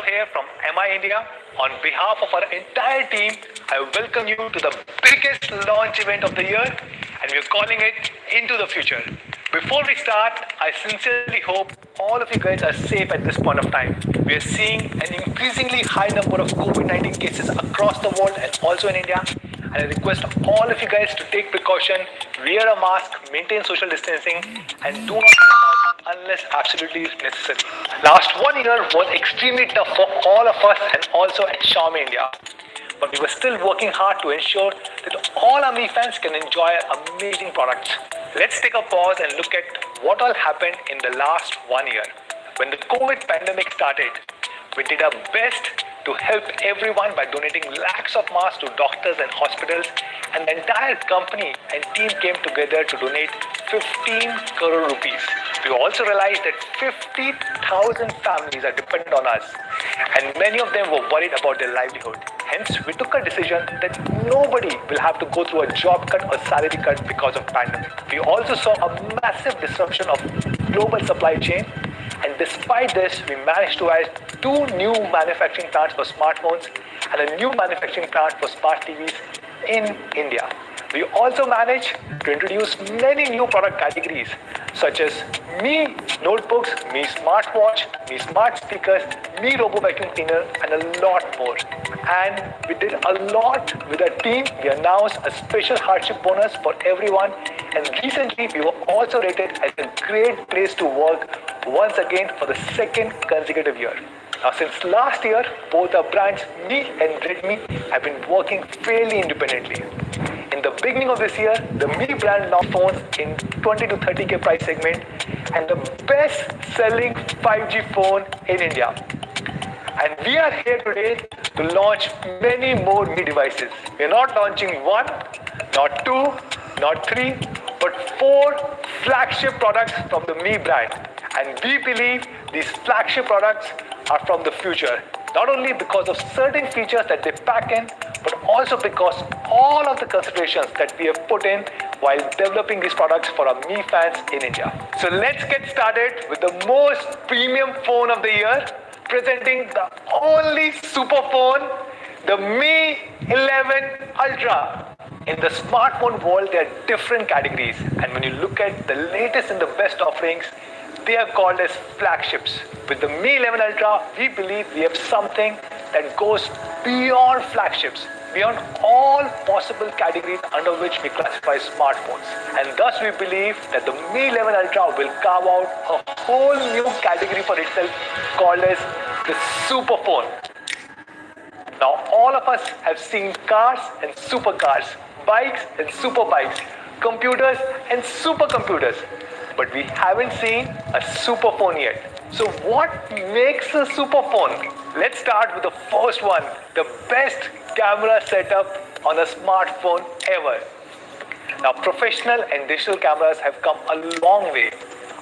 here from MI India. On behalf of our entire team, I welcome you to the biggest launch event of the year, and we're calling it Into the Future. Before we start, I sincerely hope all of you guys are safe at this point of time. We are seeing an increasingly high number of COVID-19 cases across the world and also in India. And I request all of you guys to take precaution, wear a mask, maintain social distancing, and do not step out unless absolutely necessary. Last 1 year was extremely tough for all of us and also at Xiaomi India. But we were still working hard to ensure that all our Mi fans can enjoy amazing products. Let's take a pause and look at what all happened in the last 1 year. When the COVID pandemic started, we did our best to help everyone by donating lakhs of masks to doctors and hospitals, and the entire company and team came together to donate 15 crore rupees. We also realized that 50,000 families are dependent on us, and many of them were worried about their livelihood. Hence, we took a decision that nobody will have to go through a job cut or salary cut because of pandemic. We also saw a massive disruption of global supply chain, and despite this, we managed to add 2 new manufacturing plants for smartphones and a new manufacturing plant for smart TVs in India. We also managed to introduce many new product categories such as Mi notebooks, Mi smartwatch, Mi smart speakers, Mi robo vacuum cleaner, and a lot more. And we did a lot with our team. We announced a special hardship bonus for everyone, and recently we were also rated as a great place to work once again for the 2nd consecutive year. Now, since last year, both our brands Mi and Redmi have been working fairly independently. In the beginning of this year, the Mi brand launched phones in 20 to 30k price segment and the best-selling 5G phone in India. And we are here today to launch many more Mi devices. We are not launching 1, not 2, not 3, but 4 flagship products from the Mi brand. And we believe these flagship products are from the future, not only because of certain features that they pack in, but also because all of the considerations that we have put in while developing these products for our Mi fans in India. So let's get started with the most premium phone of the year, presenting the only super phone, the Mi 11 Ultra. In the smartphone world, there are different categories, and when you look at the latest and the best offerings, they are called as flagships. With the Mi 11 Ultra, we believe we have something that goes beyond flagships, beyond all possible categories under which we classify smartphones. And thus we believe that the Mi 11 Ultra will carve out a whole new category for itself called as the super phone. Now, all of us have seen cars and supercars, bikes and super bikes, computers and supercomputers, but we haven't seen a super phone yet. So what makes a super phone? Let's start with the first one, the best camera setup on a smartphone ever. Now, professional and digital cameras have come a long way,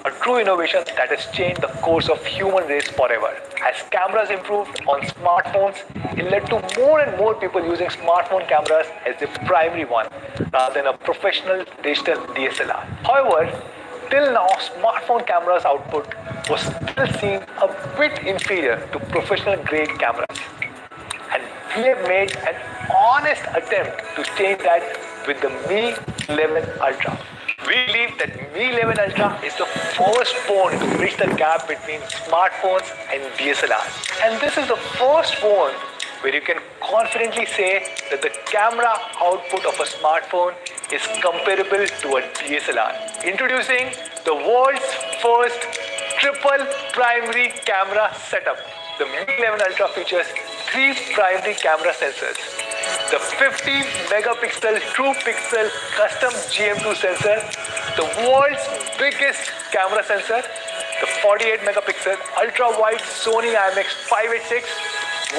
a true innovation that has changed the course of human race forever. As cameras improved on smartphones, it led to more and more people using smartphone cameras as their primary one, rather than a professional digital DSLR. However, till now, smartphone cameras output was still seen a bit inferior to professional-grade cameras. And we have made an honest attempt to change that with the Mi 11 Ultra. We believe that Mi 11 Ultra is the first phone to bridge the gap between smartphones and DSLRs. And this is the first phone where you can confidently say that the camera output of a smartphone is comparable to a DSLR. Introducing the world's first triple primary camera setup. The Mi 11 Ultra features 3 primary camera sensors. The 50 megapixel True Pixel custom GM2 sensor, the world's biggest camera sensor, the 48 megapixel ultra wide Sony IMX586,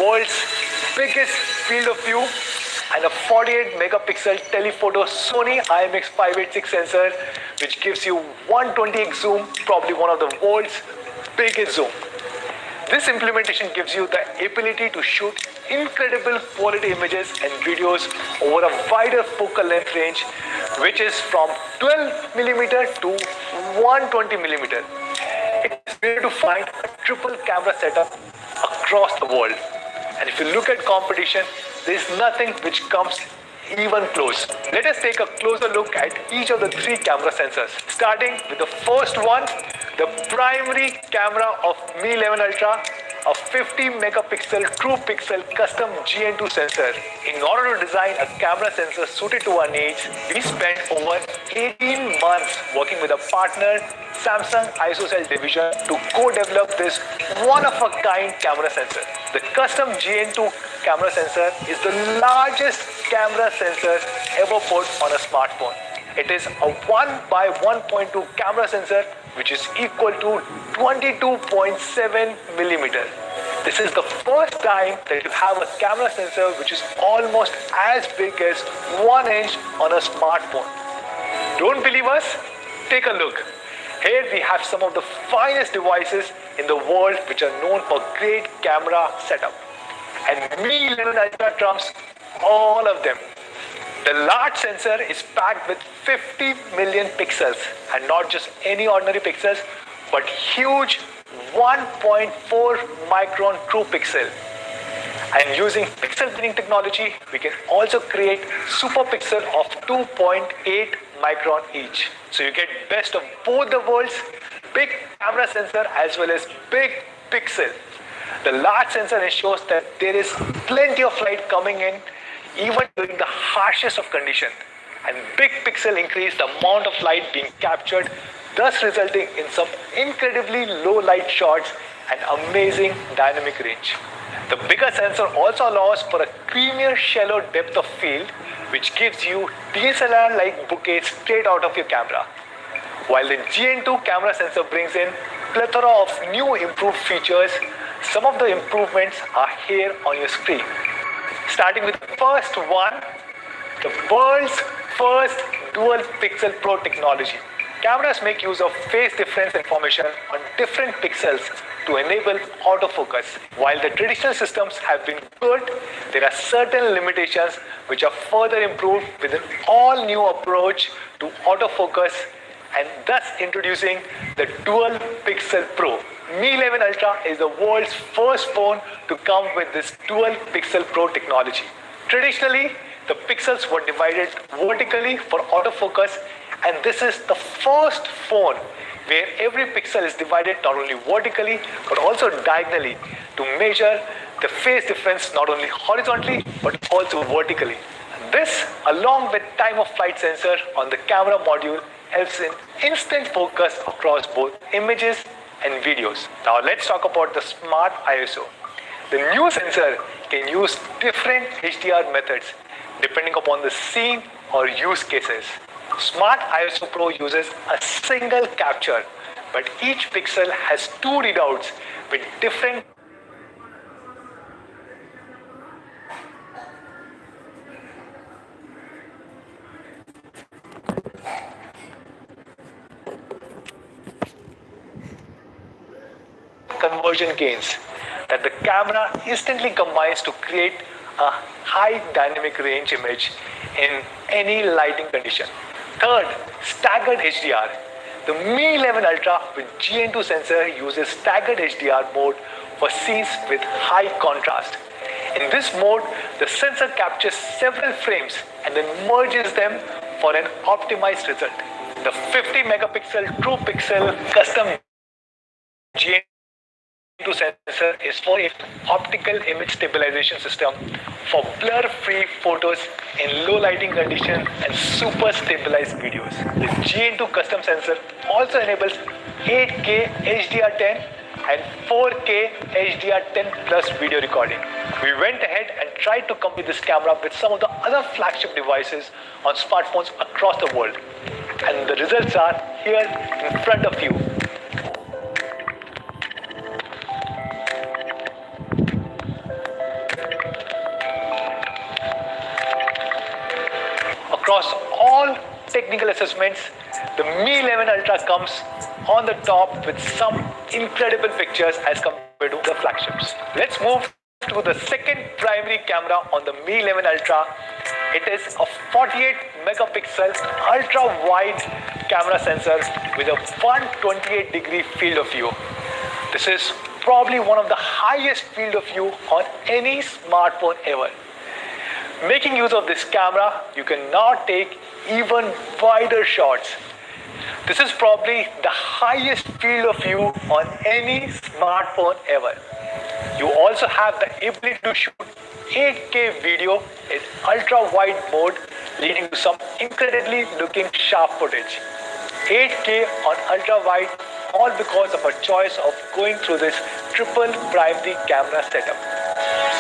world's biggest field of view, and a 48 megapixel telephoto Sony IMX586 sensor, which gives you 120x zoom, probably one of the world's biggest zoom. This implementation gives you the ability to shoot incredible quality images and videos over a wider focal length range, which is from 12mm to 120mm. It's rare to find a triple camera setup, a across the world. And if you look at competition, there is nothing which comes even close. Let us take a closer look at each of the three camera sensors. Starting with the first one, the primary camera of Mi 11 Ultra, a 50 megapixel true pixel custom GN2 sensor. In order to design a camera sensor suited to our needs, we spent over 18 months working with a partner, Samsung ISOCELL division, to co-develop this one-of-a-kind camera sensor. The custom GN2 camera sensor is the largest camera sensor ever put on a smartphone. It is a 1 by 1.2 camera sensor, which is equal to 22.7 millimeter. This is the first time that you have a camera sensor which is almost as big as 1 inch on a smartphone. Don't believe us? Take a look. Here we have some of the finest devices in the world which are known for great camera setup. And Mi 11 Ultra trumps all of them. The large sensor is packed with 50 million pixels, and not just any ordinary pixels, but huge 1.4 micron true pixel. And using pixel binning technology, we can also create super pixel of 2.8 micron each. So you get best of both the worlds, big camera sensor as well as big pixel. The large sensor ensures that there is plenty of light coming in even during the harshest of conditions, and big pixel increase the amount of light being captured, thus resulting in some incredibly low light shots and amazing dynamic range. The bigger sensor also allows for a creamier shallow depth of field, which gives you DSLR-like bokeh straight out of your camera. While the GN2 camera sensor brings in plethora of new improved features, some of the improvements are here on your screen. Starting with the first one, the world's first dual pixel pro technology. Cameras make use of phase difference information on different pixels to enable autofocus. While the traditional systems have been good, there are certain limitations which are further improved with an all-new approach to autofocus, and thus introducing the Dual Pixel Pro. Mi 11 Ultra is the world's first phone to come with this Dual Pixel Pro technology. Traditionally, the pixels were divided vertically for autofocus, and this is the first phone where every pixel is divided not only vertically but also diagonally to measure the phase difference not only horizontally but also vertically. This, along with time of flight sensor on the camera module, helps in instant focus across both images and videos. Now let's talk about the Smart ISO. The new sensor can use different HDR methods depending upon the scene or use cases. Smart ISO Pro uses a single capture, but each pixel has two readouts with different conversion gains that the camera instantly combines to create a high dynamic range image in any lighting condition. Third, staggered HDR. The Mi 11 Ultra with GN2 sensor uses staggered HDR mode for scenes with high contrast. In this mode, the sensor captures several frames and then merges them for an optimized result. The 50 megapixel true pixel custom GN2 sensor is for an optical image stabilization system for blur-free photos in low lighting conditions and super stabilized videos. The GN2 custom sensor also enables 8K HDR10 and 4K HDR10 plus video recording. We went ahead and tried to compare this camera with some of the other flagship devices on smartphones across the world, and the results are here in front of you. Across all technical assessments, the Mi 11 Ultra comes on the top with some incredible pictures as compared to the flagships. Let's move to the second primary camera on the Mi 11 Ultra. It is a 48 megapixel ultra wide camera sensor with a 128 degree field of view. This is probably one of the highest field of view on any smartphone ever. Making use of this camera, you can now take even wider shots. This is probably the highest field of view on any smartphone ever. You also have the ability to shoot 8K video in ultra-wide mode, leading to some incredibly looking sharp footage. 8K on ultra-wide, all because of a choice of going through this triple primary camera setup.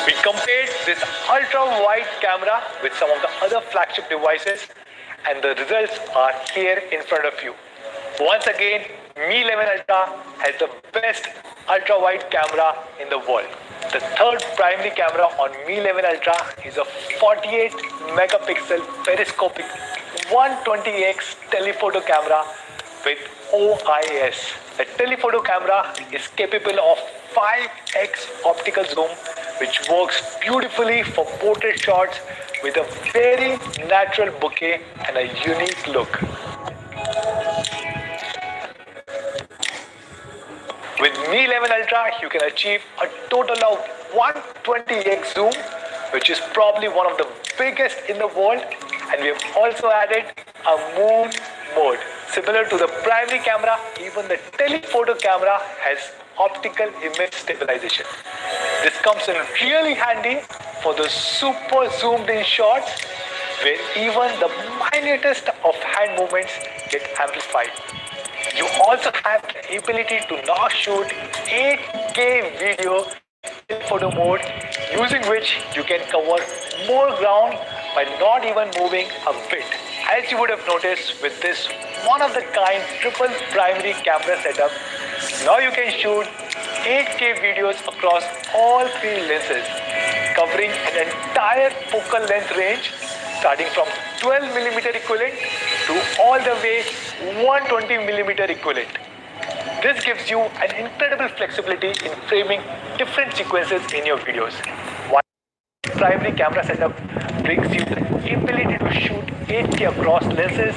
We compared this ultra-wide camera with some of the other flagship devices, and the results are here in front of you. Once again, Mi 11 Ultra has the best ultra-wide camera in the world. The third primary camera on Mi 11 Ultra is a 48 megapixel periscopic 120x telephoto camera with OIS. The telephoto camera is capable of 5x optical zoom, which works beautifully for portrait shots with a very natural bokeh and a unique look. With Mi 11 Ultra, you can achieve a total of 120x zoom, which is probably one of the biggest in the world, and we have also added a moon mode. Similar to the primary camera, even the telephoto camera has optical image stabilization. This comes in really handy for the super zoomed in shots where even the minutest of hand movements get amplified. You also have the ability to now shoot 8K video in photo mode, using which you can cover more ground by not even moving a bit. As you would have noticed with this one-of-the-kind triple primary camera setup, now you can shoot 8K videos across all three lenses, covering an entire focal length range starting from 12mm equivalent to all the way 120mm equivalent. This gives you an incredible flexibility in framing different sequences in your videos. While the primary camera setup brings you the ability to shoot 8K across lenses,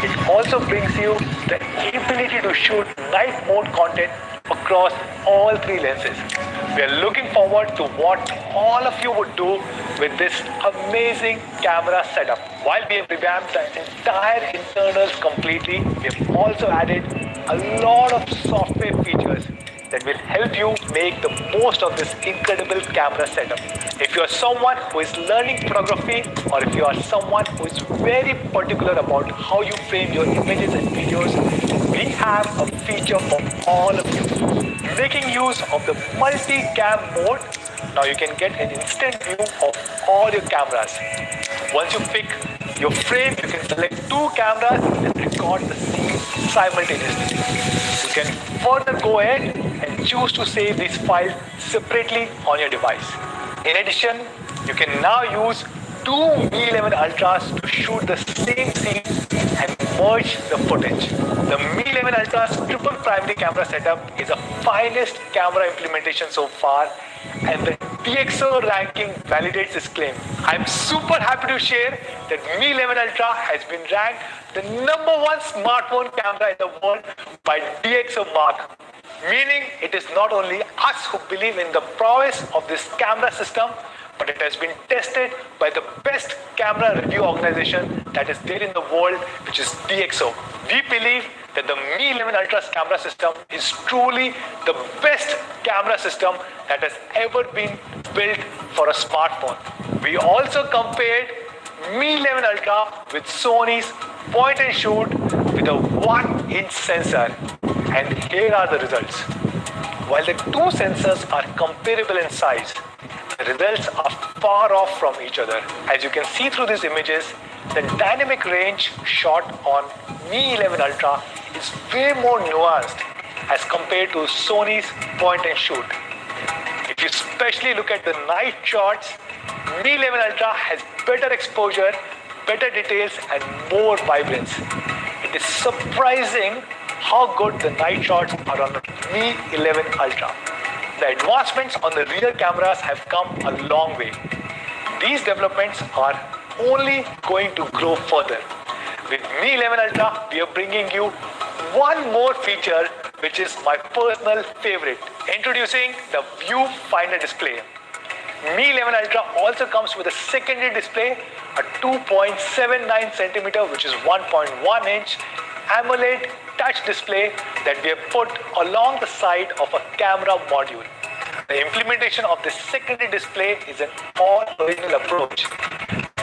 it also brings you the ability to shoot night mode content across all three lenses. We are looking forward to what all of you would do with this amazing camera setup. While we have revamped the entire internals completely, we have also added a lot of software features that will help you make the most of this incredible camera setup. If you are someone who is learning photography, or if you are someone who is very particular about how you frame your images and videos, we have a feature for all of you. Making use of the multi-cam mode, now you can get an instant view of all your cameras. Once you pick your frame, you can select two cameras and record the scene simultaneously. You can further go ahead and choose to save these files separately on your device. In addition, you can now use two Mi 11 Ultras to shoot the same scene and merge the footage. The Mi 11 Ultra's triple primary camera setup is the finest camera implementation so far, and the DxO ranking validates this claim. I'm super happy to share that Mi 11 Ultra has been ranked the #1 smartphone camera in the world by DxO Mark, meaning it is not only us who believe in the prowess of this camera system, but it has been tested by the best camera review organization that is there in the world, which is DxO. We believe that the Mi 11 Ultra's camera system is truly the best camera system that has ever been built for a smartphone. We also compared Mi 11 Ultra with Sony's point and shoot with a 1-inch sensor, and here are the results. While the two sensors are comparable in size, the results are far off from each other. As you can see through these images, the dynamic range shot on Mi 11 Ultra is way more nuanced as compared to Sony's point and shoot. If you especially look at the night shots, Mi 11 Ultra has better exposure, better details, and more vibrance. It is surprising how good the night shots are on the Mi 11 Ultra. The advancements on the rear cameras have come a long way. These developments are only going to grow further. With Mi 11 Ultra, we are bringing you one more feature which is my personal favorite. Introducing the viewfinder display. Mi 11 Ultra also comes with a secondary display, a 2.79 centimeter, which is 1.1 inch AMOLED touch display that we have put along the side of a camera module. The implementation of this secondary display is an all-original approach.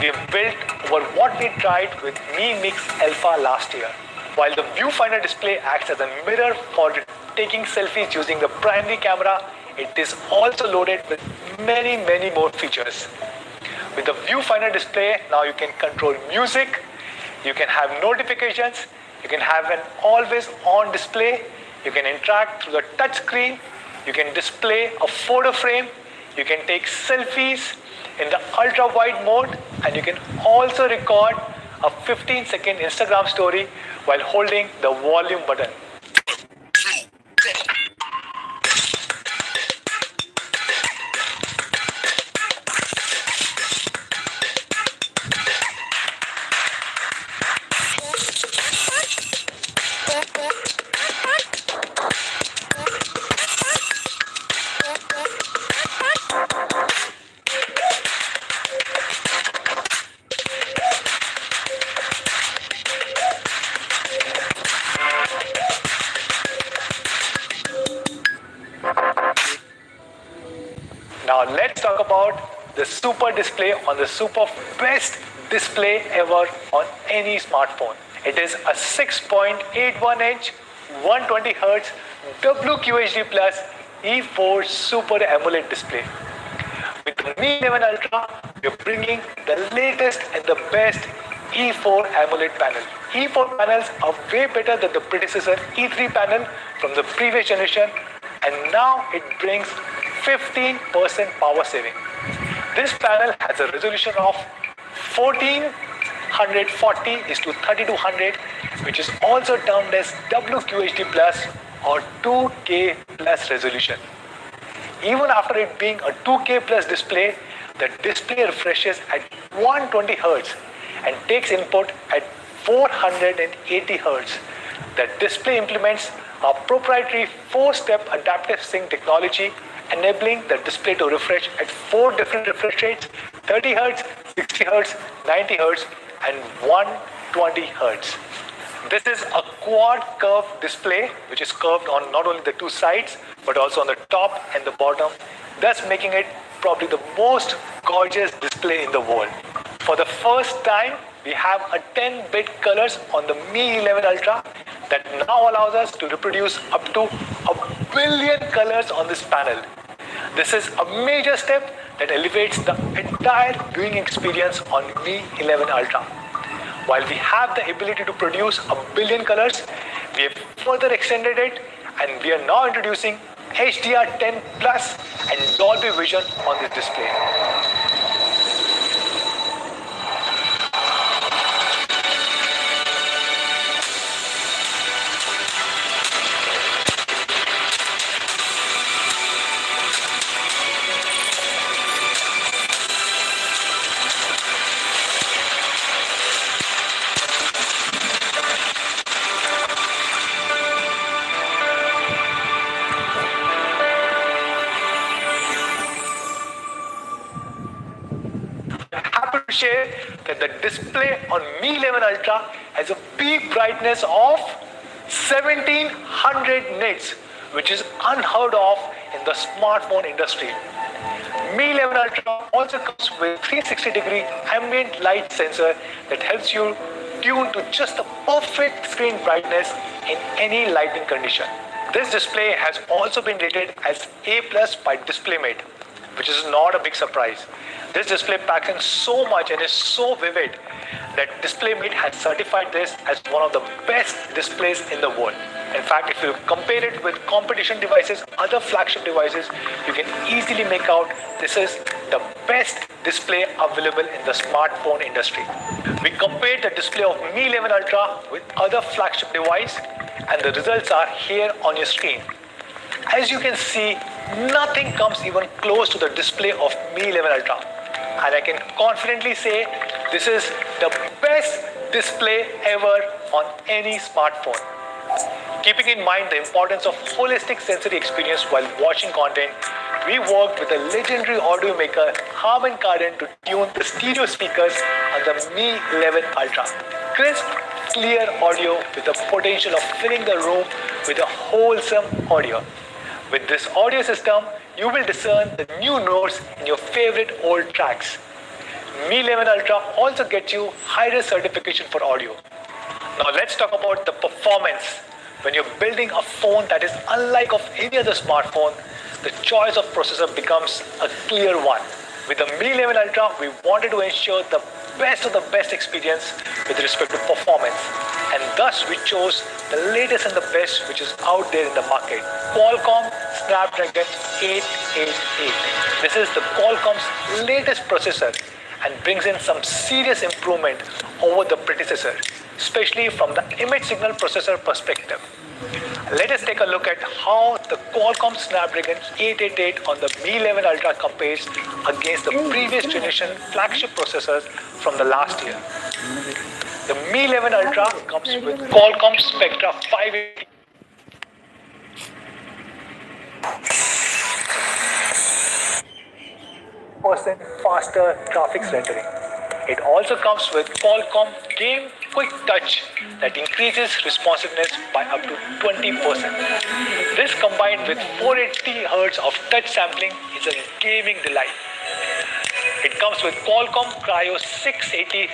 We have built over what we tried with Mi Mix Alpha last year. While the viewfinder display acts as a mirror for taking selfies using the primary camera, it is also loaded with many more features. With the viewfinder display, now you can control music, you can have notifications, you can have an always-on display, you can interact through the touch screen, you can display a photo frame, you can take selfies in the ultra-wide mode, and you can also record a 15-second Instagram story while holding the volume button. Now let's talk about the super display on the super best display ever on any smartphone. It is a 6.81 inch 120 Hz WQHD Plus E4 Super AMOLED display. With the Mi 11 Ultra, we are bringing the latest and the best E4 AMOLED panel. E4 panels are way better than the predecessor E3 panel from the previous generation, and now it brings 15% power saving. This panel has a resolution of 1440 is to 3200, which is also termed as WQHD Plus or 2K Plus resolution. Even after it being a 2K Plus display, the display refreshes at 120 Hz and takes input at 480 Hz. The display implements a proprietary 4-step AdaptiveSync technology, enabling the display to refresh at 4 different refresh rates: 30 Hz, 60 Hz, 90 Hz, and 120 Hz. This is a quad curve display, which is curved on not only the two sides, but also on the top and the bottom, thus making it probably the most gorgeous display in the world. For the first time, we have a 10-bit colors on the Mi 11 Ultra that now allows us to reproduce up to 1 billion colors on this panel. This is a major step that elevates the entire viewing experience on Mi 11 Ultra. While we have the ability to produce 1 billion colors, we have further extended it, and we are now introducing HDR10 Plus and Dolby Vision on this display. Share that the display on Mi 11 Ultra has a peak brightness of 1700 nits, which is unheard of in the smartphone industry. Mi 11 Ultra also comes with 360-degree ambient light sensor that helps you tune to just the perfect screen brightness in any lighting condition. This display has also been rated as A+ by DisplayMate, which is not a big surprise. This display packs in so much and is so vivid that DisplayMate has certified this as one of the best displays in the world. In fact, if you compare it with competition devices, other flagship devices, you can easily make out this is the best display available in the smartphone industry. We compared the display of Mi 11 Ultra with other flagship device, and the results are here on your screen. As you can see, nothing comes even close to the display of Mi 11 Ultra. And I can confidently say this is the best display ever on any smartphone. Keeping in mind the importance of holistic sensory experience while watching content, we worked with the legendary audio maker Harman Kardon to tune the stereo speakers on the Mi 11 Ultra. Crisp, clear audio with the potential of filling the room with a wholesome audio. With this audio system, you will discern the new notes in your favorite old tracks. Mi 11 Ultra also gets you high-res certification for audio. Now let's talk about the performance. When you're building a phone that is unlike of any other smartphone, the choice of processor becomes a clear one. With the Mi 11 Ultra, we wanted to ensure the best of the best experience with respect to performance. And thus we chose the latest and the best which is out there in the market. Qualcomm Snapdragon 888. This is the Qualcomm's latest processor and brings in some serious improvement over the predecessor, especially from the image signal processor perspective. Let us take a look at how the Qualcomm Snapdragon 888 on the Mi 11 Ultra compares against the previous generation flagship processors from the last year. The Mi 11 Ultra comes with Qualcomm Spectra 580. Faster graphics rendering. It also comes with Qualcomm Game Quick Touch that increases responsiveness by up to 20%. This combined with 480 Hz of touch sampling is a gaming delight. It comes with Qualcomm Cryo 680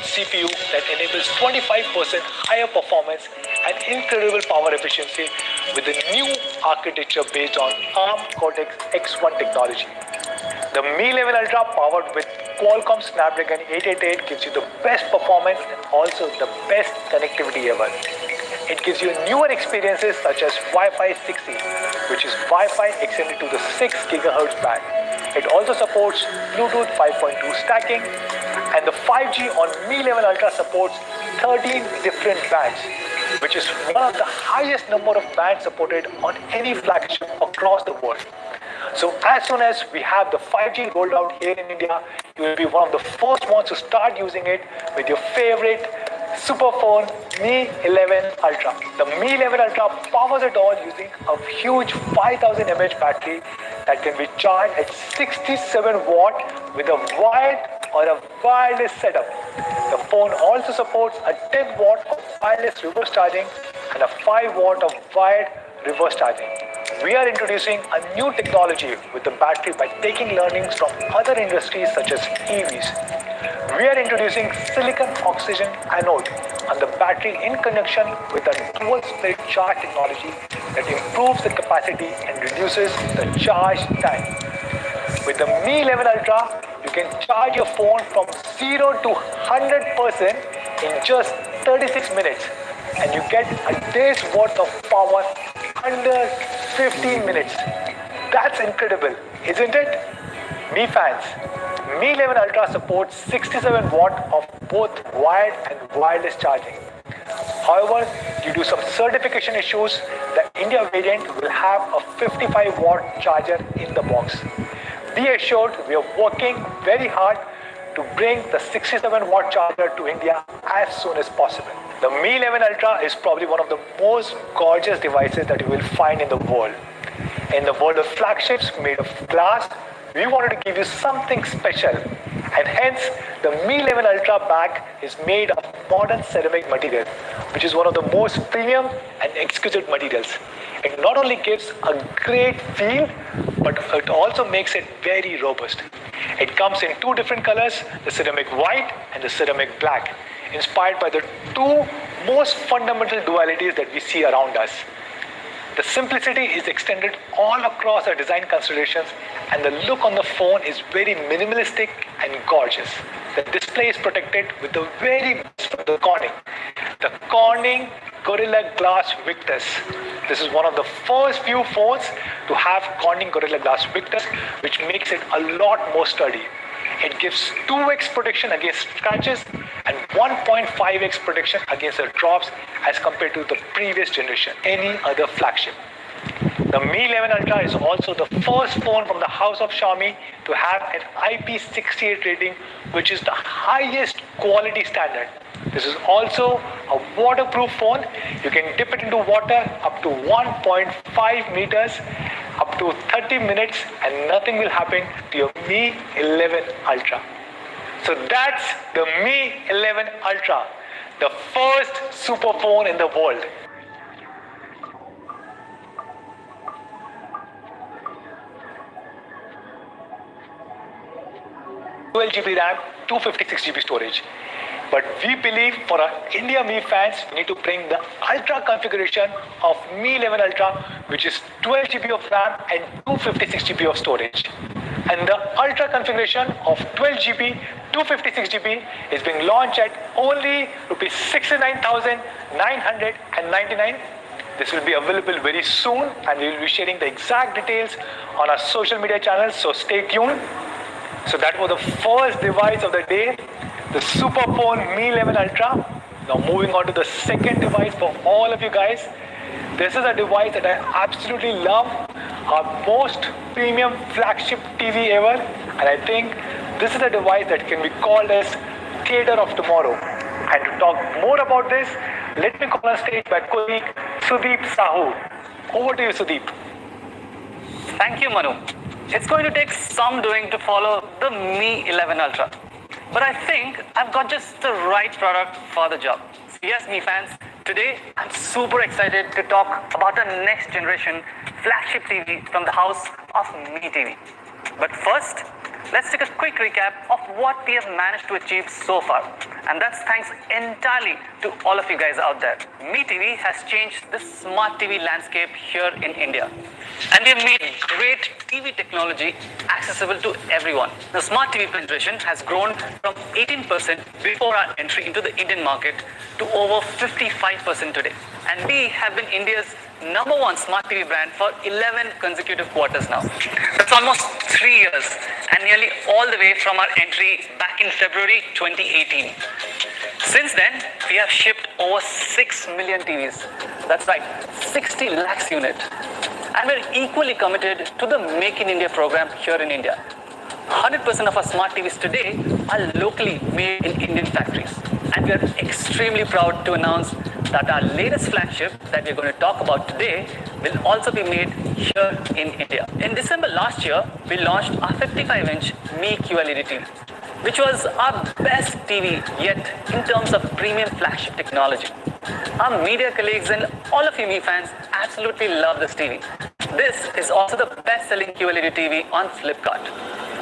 CPU that enables 25% higher performance and incredible power efficiency with the new architecture based on ARM Cortex-X1 technology. The Mi 11 Ultra powered with Qualcomm Snapdragon 888 gives you the best performance and also the best connectivity ever. It gives you newer experiences such as Wi-Fi 6E, which is Wi-Fi extended to the 6 GHz band. It also supports Bluetooth 5.2 stacking, and the 5G on Mi 11 Ultra supports 13 different bands, which is one of the highest number of bands supported on any flagship across the world. So as soon as we have the 5G rolled out here in India, you will be one of the first ones to start using it with your favorite superphone Mi 11 Ultra. The Mi 11 Ultra powers it all using a huge 5000 mAh battery that can be charged at 67 watt with a wired or a wireless setup. The phone also supports a 10 watt of wireless reverse charging and a 5 watt of wired reverse charging. We are introducing a new technology with the battery by taking learnings from other industries such as EVs. We are introducing silicon oxygen anode on the battery in conjunction with a dual split charge technology that improves the capacity and reduces the charge time. With the Mi 11 Ultra, you can charge your phone from 0 to 100% in just 36 minutes, and you get a day's worth of power under 15 minutes. That's incredible, isn't it? Mi fans, Mi 11 Ultra supports 67 watt of both wired and wireless charging. However, due to some certification issues, the India variant will have a 55 watt charger in the box. Be assured, we are working very hard to bring the 67 watt charger to India as soon as possible. The Mi 11 Ultra is probably one of the most gorgeous devices that you will find in the world. In the world of flagships made of glass, we wanted to give you something special, and hence the Mi 11 Ultra bag is made of modern ceramic material, which is one of the most premium and exquisite materials. It not only gives a great feel, but it also makes it very robust. It comes in two different colors, the ceramic white and the ceramic black, inspired by the two most fundamental dualities that we see around us. The simplicity is extended all across the design considerations, and the look on the phone is very minimalistic and gorgeous. The display is protected with the very best from the Corning. The Corning Gorilla Glass Victus. This is one of the first few phones to have Corning Gorilla Glass Victus, which makes it a lot more sturdy. It gives 2x protection against scratches and 1.5x protection against the drops as compared to the previous generation, any other flagship. The Mi 11 Ultra is also the first phone from the house of Xiaomi to have an IP68 rating, which is the highest quality standard. This is also a waterproof phone. You can dip it into water up to 1.5 meters, up to 30 minutes, and nothing will happen to your Mi 11 Ultra. So that's the Mi 11 Ultra, the first super phone in the world. 12 GB RAM, 256 GB storage. But we believe for our India Mi fans, we need to bring the Ultra configuration of Mi 11 Ultra, which is 12 GB of RAM and 256 GB of storage. And the Ultra configuration of 12 GB, 256 GB is being launched at only Rs 69,999. This will be available very soon, and we will be sharing the exact details on our social media channels, so stay tuned. So that was the first device of the day, the super phone Mi 11 Ultra. Now moving on to the second device for all of you guys. This is a device that I absolutely love, our most premium flagship TV ever, and I think this is a device that can be called as theater of tomorrow. And to talk more about this, let me call on stage my colleague Sudeep Sahu. Over to you, Sudeep. Thank you, Manu. It's going to take some doing to follow the Mi 11 Ultra. But I think I've got just the right product for the job. So yes, Mi fans, today I'm super excited to talk about the next generation flagship TV from the house of Mi TV. But first, let's take a quick recap of what we have managed to achieve so far. And that's thanks entirely to all of you guys out there. Mi TV has changed the smart TV landscape here in India. And we have made great TV technology accessible to everyone. The smart TV penetration has grown from 18% before our entry into the Indian market to over 55% today. And we have been India's #1 smart TV brand for 11 consecutive quarters now. That's almost 3 years, and nearly all the way from our entry back in February 2018. Since then, we have shipped over 6 million TVs. That's right, 60 lakhs unit. And we're equally committed to the Make in India program here in India. 100% of our smart TVs today are locally made in Indian factories. And we are extremely proud to announce that our latest flagship that we're going to talk about today will also be made here in India. In December last year, we launched our 55-inch Mi QLED TV, which was our best TV yet in terms of premium flagship technology. Our media colleagues and all of you Mi fans absolutely love this TV. This is also the best-selling QLED TV on Flipkart.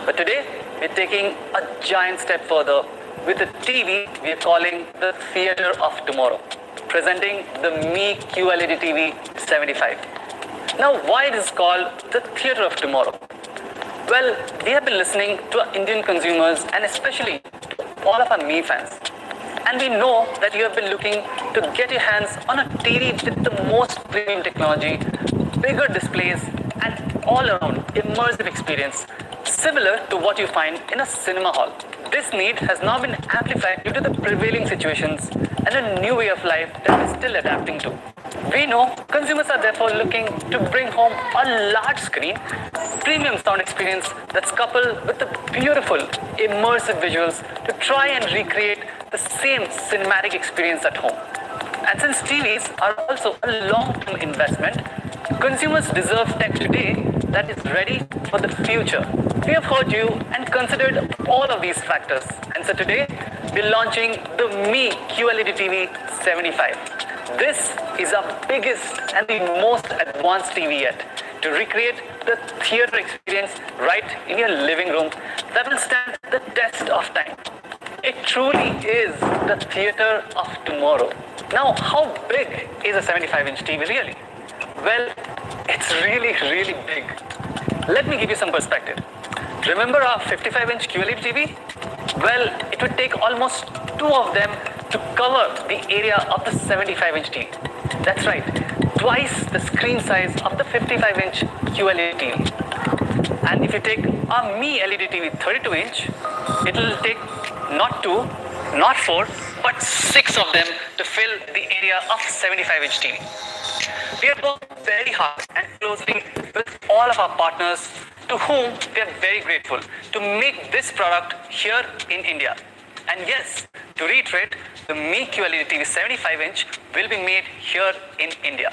But today, we're taking a giant step further with the TV we are calling the Theater of Tomorrow, presenting the Mi QLED TV 75. Now, why it is called the Theater of Tomorrow? Well, we have been listening to our Indian consumers and especially to all of our Mi fans. And we know that you have been looking to get your hands on a TV with the most premium technology, bigger displays, and all-around immersive experience, similar to what you find in a cinema hall. This need has now been amplified due to the prevailing situations and a new way of life that we're still adapting to. We know consumers are therefore looking to bring home a large screen, premium sound experience that's coupled with the beautiful, immersive visuals to try and recreate the same cinematic experience at home. And since TVs are also a long-term investment, consumers deserve tech today that is ready for the future. We have heard you and considered all of these factors. And so today, we're launching the Mi QLED TV 75. This is our biggest and the most advanced TV yet to recreate the theater experience right in your living room that will stand the test of time. It truly is the theater of tomorrow. Now, how big is a 75-inch TV really? Well, it's really, really big. Let me give you some perspective. Remember our 55-inch QLED TV? Well, it would take almost 2 of them to cover the area of the 75-inch TV. That's right, twice the screen size of the 55-inch QLED TV. And if you take our Mi LED TV 32-inch, it will take not 2, not 4, but 6 of them to fill the area of 75-inch TV. We have worked very hard and closely with all of our partners to whom we are very grateful to make this product here in India. And yes, to reiterate, the Mi QLED TV 75-inch will be made here in India.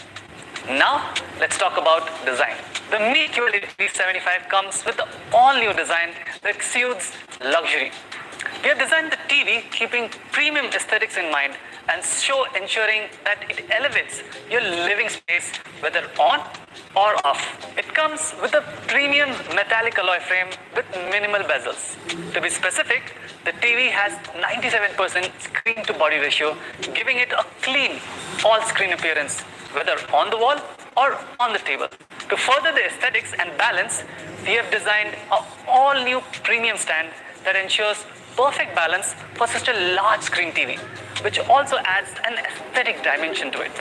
Now, let's talk about design. The Mi QLED TV 75 comes with the all-new design that exudes luxury. We have designed the TV keeping premium aesthetics in mind and ensuring that it elevates your living space whether on or off. It comes with a premium metallic alloy frame with minimal bezels. To be specific, the TV has 97% screen to body ratio, giving it a clean all-screen appearance whether on the wall or on the table. To further the aesthetics and balance, we have designed an all-new premium stand that ensures perfect balance for such a large screen TV, which also adds an aesthetic dimension to it.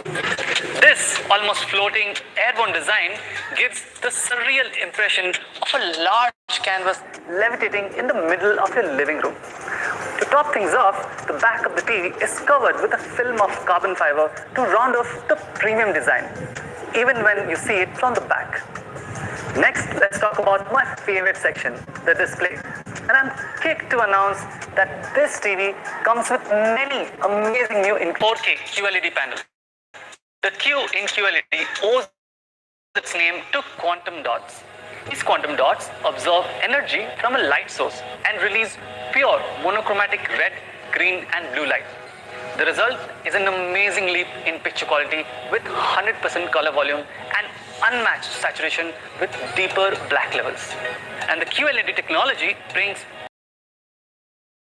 This almost floating airborne design gives the surreal impression of a large canvas levitating in the middle of your living room. To top things off, the back of the TV is covered with a film of carbon fiber to round off the premium design, even when you see it from the back. Next, let's talk about my favorite section, the display. And I'm kicked to announce that this TV comes with many amazing new 4K QLED panels. The Q in QLED owes its name to quantum dots. These quantum dots absorb energy from a light source and release pure monochromatic red, green and blue light. The result is an amazing leap in picture quality with 100% color volume and unmatched saturation with deeper black levels. And the QLED technology brings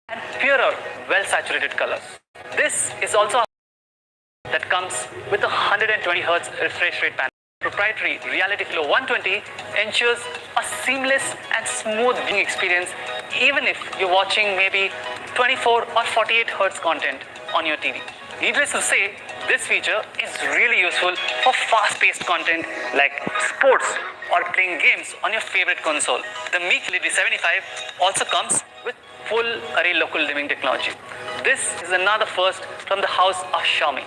and purer, well-saturated colors. This is also that comes with a 120 Hz refresh rate panel. Proprietary Reality Flow 120 ensures a seamless and smooth viewing experience even if you're watching maybe 24 or 48 Hz content on your TV. Needless to say, this feature is really useful for fast-paced content like sports or playing games on your favorite console. The Mi QLED 75 also comes with full array local dimming technology. This is another first from the house of Xiaomi.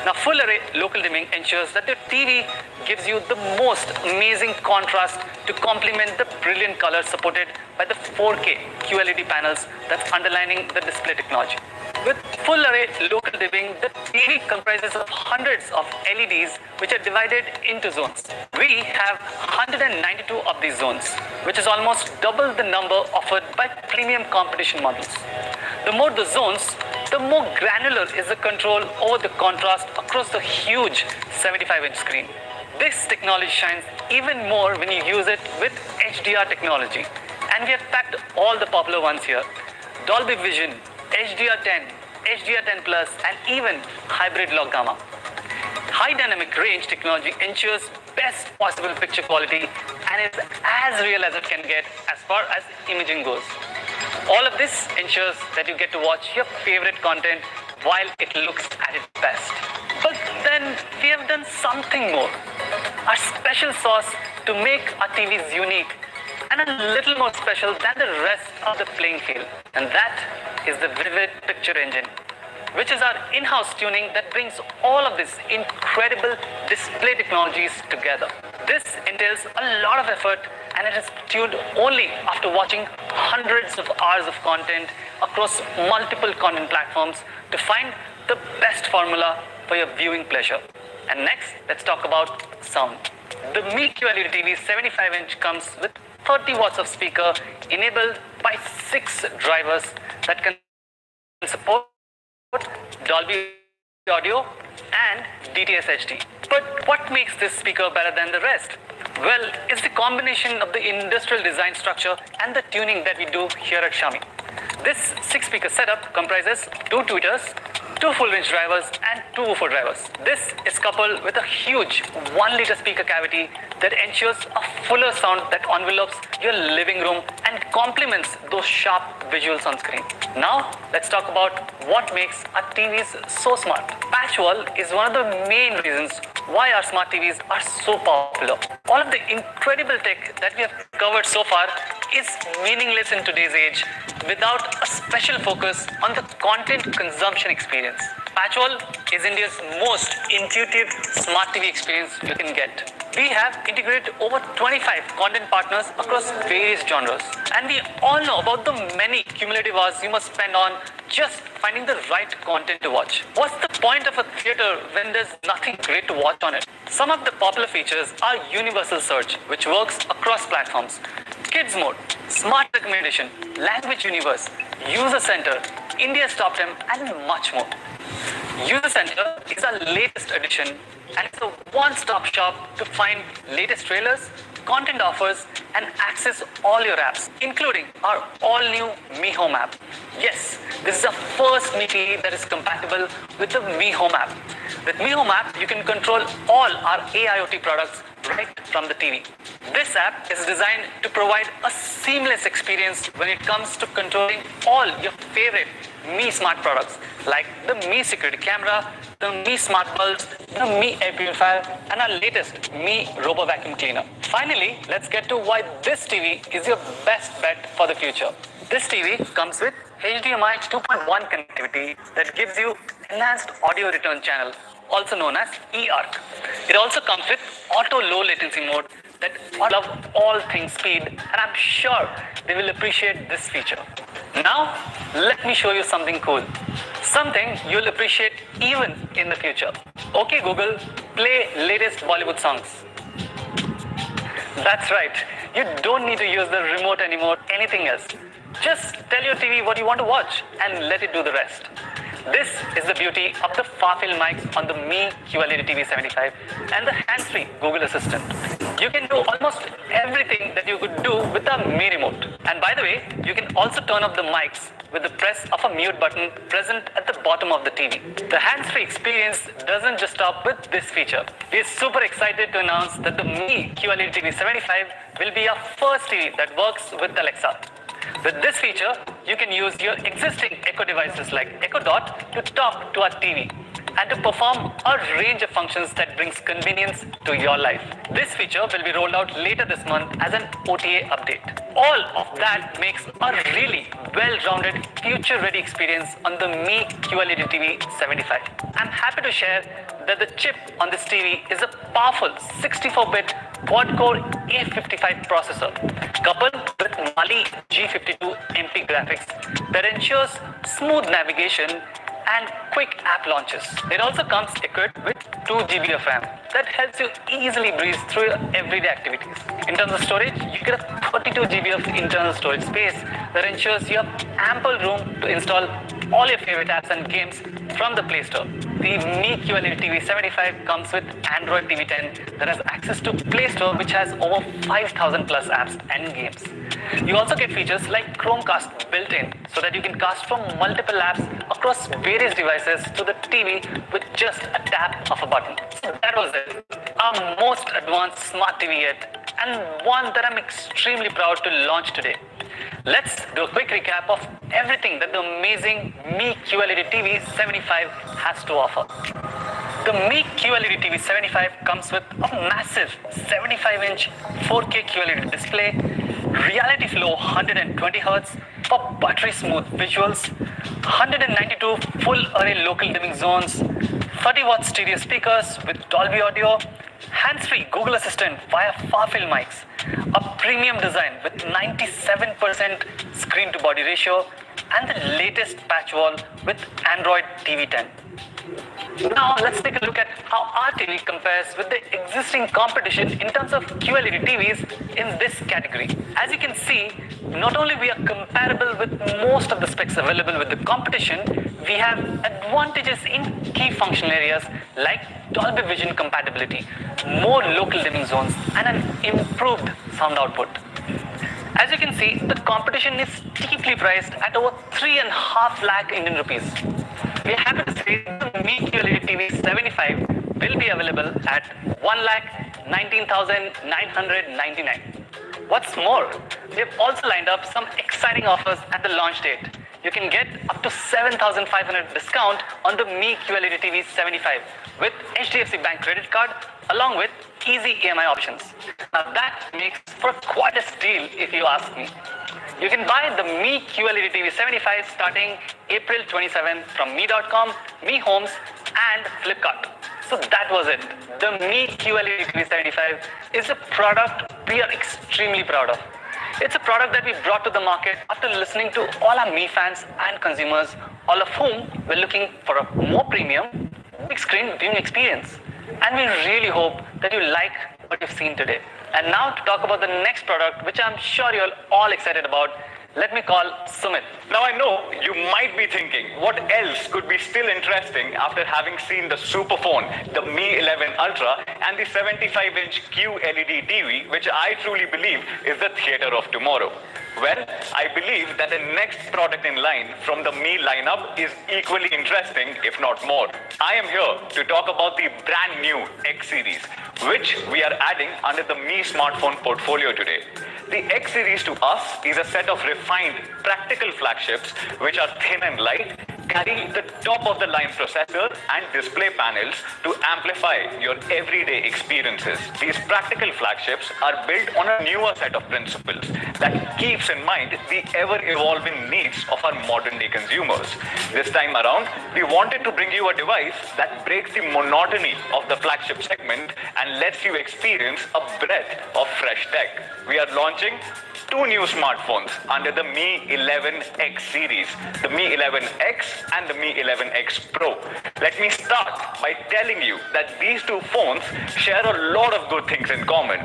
Now, full array local dimming ensures that your TV gives you the most amazing contrast to complement the brilliant colors supported by the 4K QLED panels that's underlining the display technology. With full array local dimming, the TV comprises of hundreds of LEDs which are divided into zones. We have 192 of these zones, which is almost double the number offered by premium competition models. The more the zones, the more granular is the control over the contrast across the huge 75-inch screen. This technology shines even more when you use it with HDR technology. And we have packed all the popular ones here: Dolby Vision, HDR10, HDR10 Plus, and even hybrid log gamma. High dynamic range technology ensures best possible picture quality and is as real as it can get as far as imaging goes. All of this ensures that you get to watch your favorite content while it looks at its best. But then we have done something more. Our special sauce to make our TVs unique and a little more special than the rest of the playing field. And that is the Vivid Picture Engine, which is our in-house tuning that brings all of these incredible display technologies together. This entails a lot of effort and it is tuned only after watching hundreds of hours of content across multiple content platforms to find the best formula for your viewing pleasure. And next, let's talk about sound. The Mi QLED TV 75-inch comes with 30 watts of speaker enabled by 6 drivers that can support Dolby Audio and DTS HD. But what makes this speaker better than the rest? Well, it's the combination of the industrial design structure and the tuning that we do here at Xiaomi. This 6-speaker setup comprises 2 tweeters, 2 full-range drivers and 2 woofer drivers. This is coupled with a huge 1-liter speaker cavity that ensures a fuller sound that envelopes your living room and complements those sharp visuals on screen. Now, let's talk about what makes our TVs so smart. Patch wall is one of the main reasons why our smart TVs are so popular. All of the incredible tech that we have covered so far is meaningless in today's age without a special focus on the content consumption experience. Patchwall is India's most intuitive smart TV experience you can get. We have integrated over 25 content partners across various genres. And we all know about the many cumulative hours you must spend on just finding the right content to watch. What's the point of a theater when there's nothing great to watch on it? Some of the popular features are Universal Search, which works across platforms, Kids Mode, Smart Recommendation, Language Universe, User Center, India's Top 10, and much more. User Center is our latest addition and it's a one-stop shop to find latest trailers, content offers, and access all your apps, including our all-new Mi Home app. Yes, this is the first Mi TV that is compatible with the Mi Home app. With Mi Home app, you can control all our AIoT products right from the TV. This app is designed to provide a seamless experience when it comes to controlling all your favorite Mi Smart products like the Mi Security Camera, the Mi Smart Bulbs, the Mi Air Purifier, and our latest Mi Robo Vacuum Cleaner. Finally, let's get to why this TV is your best bet for the future. This TV comes with HDMI 2.1 connectivity that gives you enhanced audio return channel, also known as eARC. It also comes with auto low latency mode that love all things speed, and I'm sure they will appreciate this feature. Now, let me show you something cool. Something you'll appreciate even in the future. Okay, Google, play latest Bollywood songs. That's right. You don't need to use the remote anymore, anything else. Just tell your TV what you want to watch and let it do the rest. This is the beauty of the far-field mics on the Mi QLED TV 75 and the hands-free Google Assistant. You can do almost everything that you could do with a Mi remote. And by the way, you can also turn off the mics with the press of a mute button present at the bottom of the TV. The hands-free experience doesn't just stop with this feature. We're super excited to announce that the Mi QLED TV 75 will be our first TV that works with Alexa. With this feature, you can use your existing Echo devices like Echo Dot to talk to our TV and to perform a range of functions that brings convenience to your life. This feature will be rolled out later this month as an OTA update. All of that makes a really well-rounded, future-ready experience on the Mi QLED TV 75. I'm happy to share that the chip on this TV is a powerful 64-bit quad-core A55 processor coupled with Mali G52 MP graphics that ensures smooth navigation and quick app launches. It also comes equipped with 2 GB of RAM that helps you easily breeze through your everyday activities. In terms of storage, you get a 32 GB of internal storage space that ensures you have ample room to install all your favorite apps and games from the Play Store. The Mi QLED TV 75 comes with Android TV 10 that has access to Play Store, which has over 5,000 plus apps and games. You also get features like Chromecast built in so that you can cast from multiple apps across various devices to the TV with just a tap of a button. So that was it. Our most advanced smart TV yet, and one that I'm extremely proud to launch today. Let's do a quick recap of everything that the amazing Mi QLED TV 75 has to offer. The Mi QLED TV 75 comes with a massive 75-inch 4K QLED display, reality flow 120Hz for buttery smooth visuals, 192 full array local dimming zones, 30-watt stereo speakers with Dolby Audio, hands-free Google Assistant via far-field mics, a premium design with 97% screen-to-body ratio, and the latest patch wall with Android TV 10. Now let's take a look at how our TV compares with the existing competition in terms of QLED TVs in this category. As you can see, not only we are comparable with most of the specs available with the competition, we have advantages in key functional areas like Dolby Vision compatibility, more local dimming zones, and an improved sound output. As you can see, the competition is steeply priced at over 3.5 lakh Indian rupees. We are happy to say the Mi QLED TV 75 will be available at 1,19,999. What's more, we have also lined up some exciting offers at the launch date. You can get up to 7,500 discount on the Mi QLED TV 75 with HDFC Bank credit card along with easy EMI options. Now that makes for quite a steal if you ask me. You can buy the Mi QLED TV 75 starting April 27 from Mi.com, Mi Homes, and Flipkart. So that was it. The Mi QLED TV 75 is a product we are extremely proud of. It's a product that we brought to the market after listening to all our Mi fans and consumers, all of whom were looking for a more premium, big screen viewing experience. And we really hope that you like what you've seen today. And now to talk about the next product, which I'm sure you're all excited about, let me call Sumit. Now I know you might be thinking, what else could be still interesting after having seen the super phone, the Mi 11 Ultra, and the 75-inch QLED TV, which I truly believe is the theater of tomorrow. Well, I believe that the next product in line from the Mi lineup is equally interesting, if not more. I am here to talk about the brand new X series, which we are adding under the Mi smartphone portfolio today. The X series to us is a set of refined, practical flagships which are thin and light, carry the top-of-the-line processor and display panels to amplify your everyday experiences. These practical flagships are built on a newer set of principles that keeps in mind the ever-evolving needs of our modern-day consumers. This time around, we wanted to bring you a device that breaks the monotony of the flagship segment and lets you experience a breadth of fresh tech. We are launching two new smartphones under the Mi 11X series, the Mi 11X and the Mi 11X Pro. Let me start by telling you that these two phones share a lot of good things in common.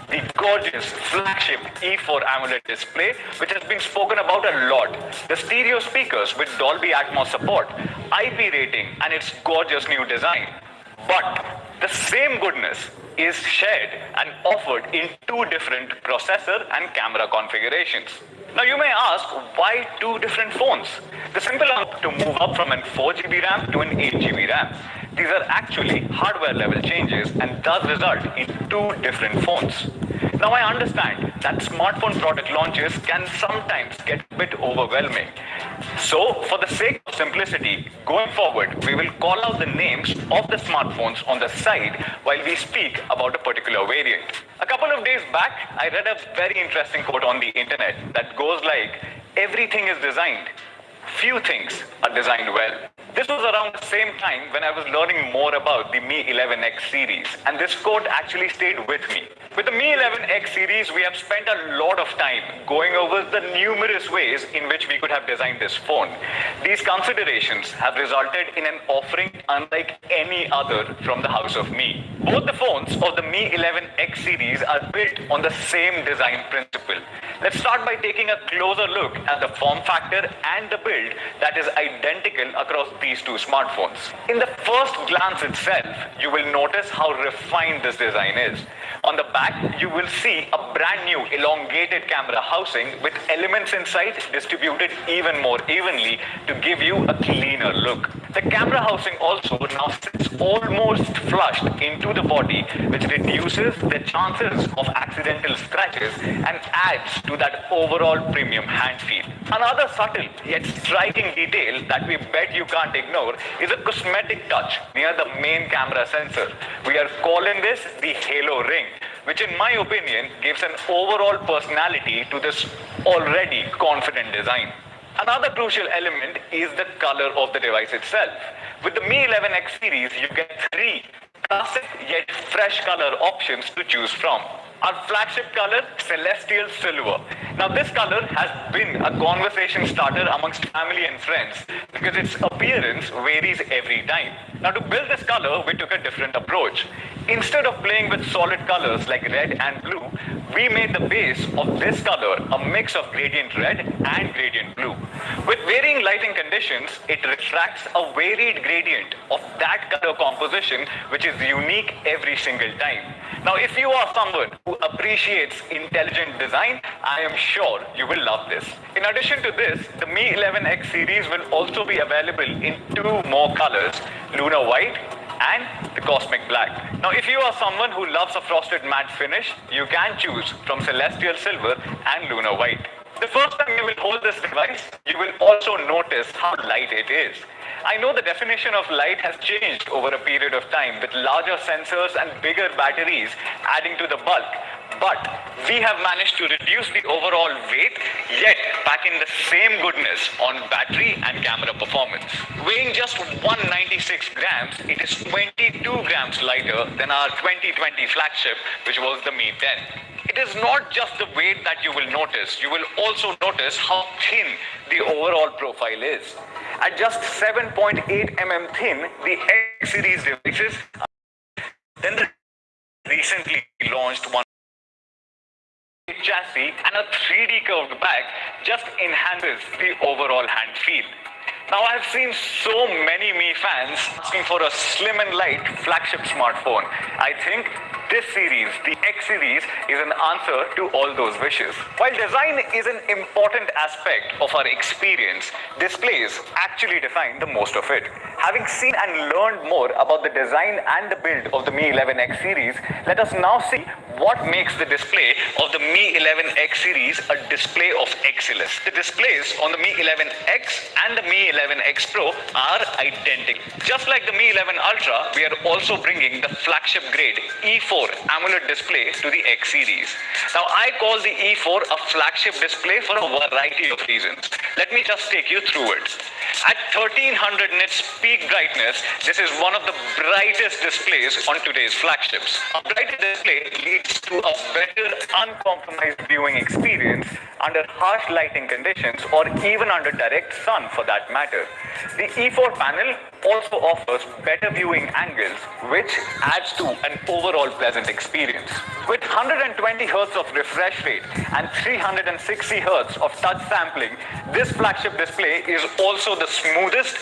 The gorgeous flagship E4 AMOLED display, which has been spoken about a lot. The stereo speakers with Dolby Atmos support, IP rating, and its gorgeous new design. But the same goodness is shared and offered in two different processor and camera configurations. Now you may ask, why two different phones? The simple answer to move up from an 4GB RAM to an 8GB RAM. These are actually hardware level changes and does result in two different phones. Now I understand that smartphone product launches can sometimes get a bit overwhelming. So for the sake of simplicity, going forward, we will call out the names of the smartphones on the side while we speak about a particular variant. A couple of days back, I read a very interesting quote on the internet that goes like, everything is designed, few things are designed well. This was around the same time when I was learning more about the Mi 11X series, and this quote actually stayed with me. With the Mi 11X series, we have spent a lot of time going over the numerous ways in which we could have designed this phone. These considerations have resulted in an offering unlike any other from the house of Mi. Both the phones of the Mi 11X series are built on the same design principle. Let's start by taking a closer look at the form factor and the build that is identical across these two smartphones. In the first glance itself, you will notice how refined this design is. On the back, you will see a brand new elongated camera housing with elements inside distributed even more evenly to give you a cleaner look. The camera housing also now sits almost flushed into the body, which reduces the chances of accidental scratches and adds to that overall premium hand feel. Another subtle yet striking detail that we bet you can't ignore is a cosmetic touch near the main camera sensor. We are calling this the halo ring, which in my opinion gives an overall personality to this already confident design. Another crucial element is the color of the device itself. With the Mi 11X series, you get three classic yet fresh color options to choose from. Our flagship color, Celestial Silver. Now this color has been a conversation starter amongst family and friends because its appearance varies every time. Now to build this color, we took a different approach. Instead of playing with solid colors like red and blue, we made the base of this color a mix of gradient red and gradient blue. With varying lighting conditions, it refracts a varied gradient of that color composition, which is unique every single time. Now, if you are someone who appreciates intelligent design, I am sure you will love this. In addition to this, the Mi 11X series will also be available in two more colors, Lunar White and the Cosmic Black. Now, if you are someone who loves a frosted matte finish, you can choose from Celestial Silver and Lunar White. The first time you will hold this device, you will also notice how light it is. I know the definition of light has changed over a period of time with larger sensors and bigger batteries adding to the bulk. But we have managed to reduce the overall weight, yet pack in the same goodness on battery and camera performance. Weighing just 196 grams, it is 22 grams lighter than our 2020 flagship, which was the Mi 10. It is not just the weight that you will notice, you will also notice how thin the overall profile is. At just 7.8 thin, the X series devices then the recently launched one chassis and a 3D curved back just enhances the overall hand feel. Now, I've seen so many Mi fans asking for a slim and light flagship smartphone. I think this series, the X series, is an answer to all those wishes. While design is an important aspect of our experience, displays actually define the most of it. Having seen and learned more about the design and the build of the Mi 11X series, let us now see what makes the display of the Mi 11X series a display of excellence. The displays on the Mi 11X and the Mi 11X Pro are identical. Just like the Mi 11 Ultra, we are also bringing the flagship grade E4 AMOLED display to the X series. Now, I call the E4 a flagship display for a variety of reasons. Let me just take you through it. At 1300 nits peak brightness, this is one of the brightest displays on today's flagships. A brighter display leads to a better uncompromised viewing experience under harsh lighting conditions or even under direct sun for that matter. The E4 panel also offers better viewing angles, which adds to an overall pleasant experience. With 120 Hz of refresh rate and 360 Hz of touch sampling, this flagship display is also the smoothest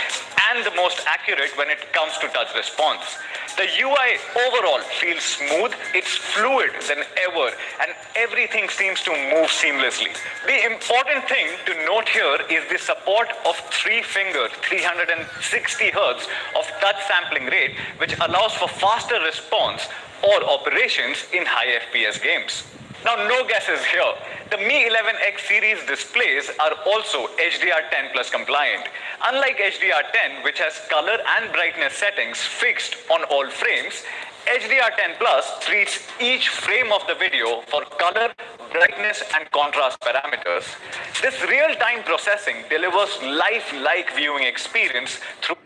and the most accurate when it comes to touch response. The UI overall feels smooth, it's fluid than ever, and everything seems to move seamlessly. The important thing to note here is the support of 3-finger 360 Hz of touch sampling rate, which allows for faster response or operations in high FPS games. Now, no guesses here. The Mi 11X series displays are also HDR10 Plus compliant. Unlike HDR10, which has color and brightness settings fixed on all frames, HDR10 Plus treats each frame of the video for color, brightness, and contrast parameters. This real-time processing delivers lifelike viewing experience through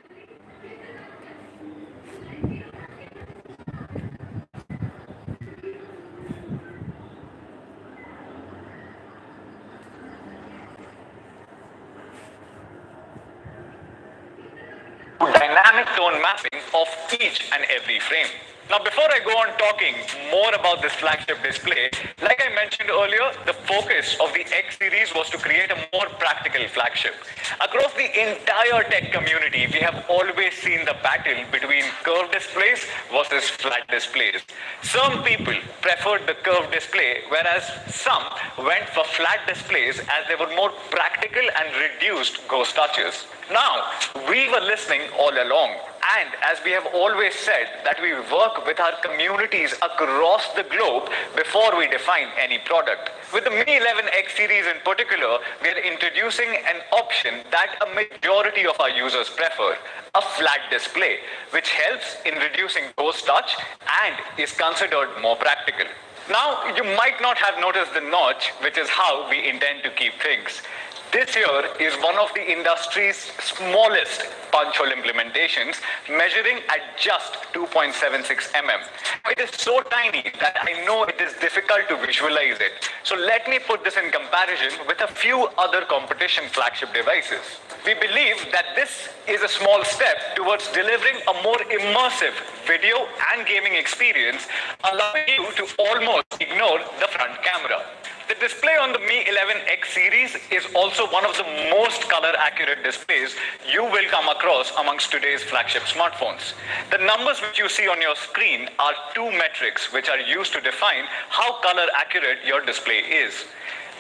dynamic tone mapping of each and every frame. Now, before I go on talking more about this flagship display, like I mentioned earlier, the focus of the X series was to create a more practical flagship. Across the entire tech community, we have always seen the battle between curved displays versus flat displays. Some people preferred the curved display, whereas some went for flat displays as they were more practical and reduced ghost touches. Now, we were listening all along, and as we have always said, that we work with our communities across the globe before we define any product. With the Mi 11X series in particular, we are introducing an option that a majority of our users prefer, a flat display, which helps in reducing ghost touch and is considered more practical. Now, you might not have noticed the notch, which is how we intend to keep things. This here is one of the industry's smallest punch hole implementations, measuring at just 2.76 mm. It is so tiny that I know it is difficult to visualize it. So let me put this in comparison with a few other competition flagship devices. We believe that this is a small step towards delivering a more immersive video and gaming experience, allowing you to almost ignore the front camera. The display on the Mi 11X series is also one of the most color-accurate displays you will come across amongst today's flagship smartphones. The numbers which you see on your screen are two metrics which are used to define how color-accurate your display is.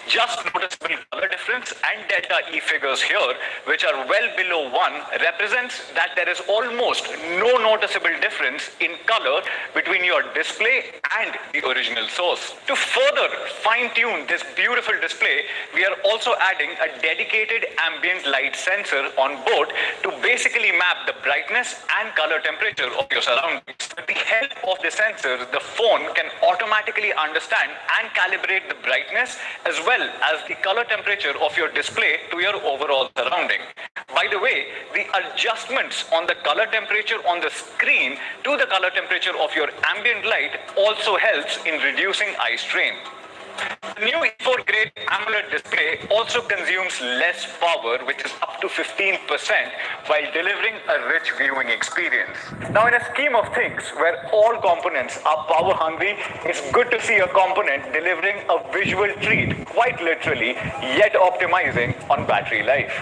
Just noticeable color difference and delta E figures here, which are well below 1, represents that there is almost no noticeable difference in color between your display and the original source. To further fine-tune this beautiful display, we are also adding a dedicated ambient light sensor on board to basically map the brightness and color temperature of your surroundings. With the help of the sensor, the phone can automatically understand and calibrate the brightness as well as the color temperature of your display to your overall surrounding. By the way, the adjustments on the color temperature on the screen to the color temperature of your ambient light also helps in reducing eye strain. The new E4 grade AMOLED display also consumes less power, which is up to 15%, while delivering a rich viewing experience. Now, in a scheme of things where all components are power hungry, it's good to see a component delivering a visual treat, quite literally, yet optimizing on battery life.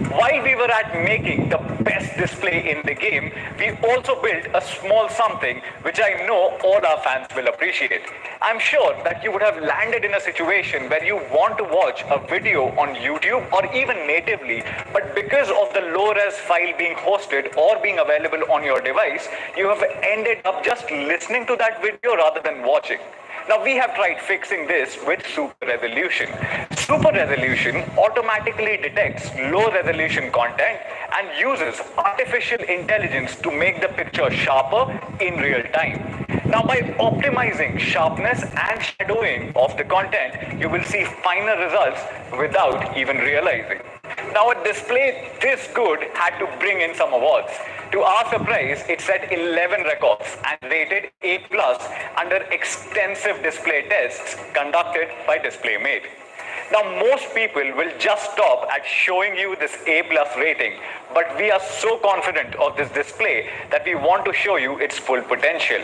While we were at making the best display in the game, we also built a small something which I know all our fans will appreciate. I'm sure that you would have landed in a situation where you want to watch a video on YouTube or even natively, but because of the low-res file being hosted or being available on your device, you have ended up just listening to that video rather than watching. Now, we have tried fixing this with Super Resolution. Super Resolution automatically detects low resolution content and uses artificial intelligence to make the picture sharper in real time. Now, by optimizing sharpness and shadowing of the content, you will see finer results without even realizing. Now, a display this good had to bring in some awards. To our surprise, it set 11 records and rated A+ under extensive display tests conducted by DisplayMate. Now, most people will just stop at showing you this A+ rating, but we are so confident of this display that we want to show you its full potential.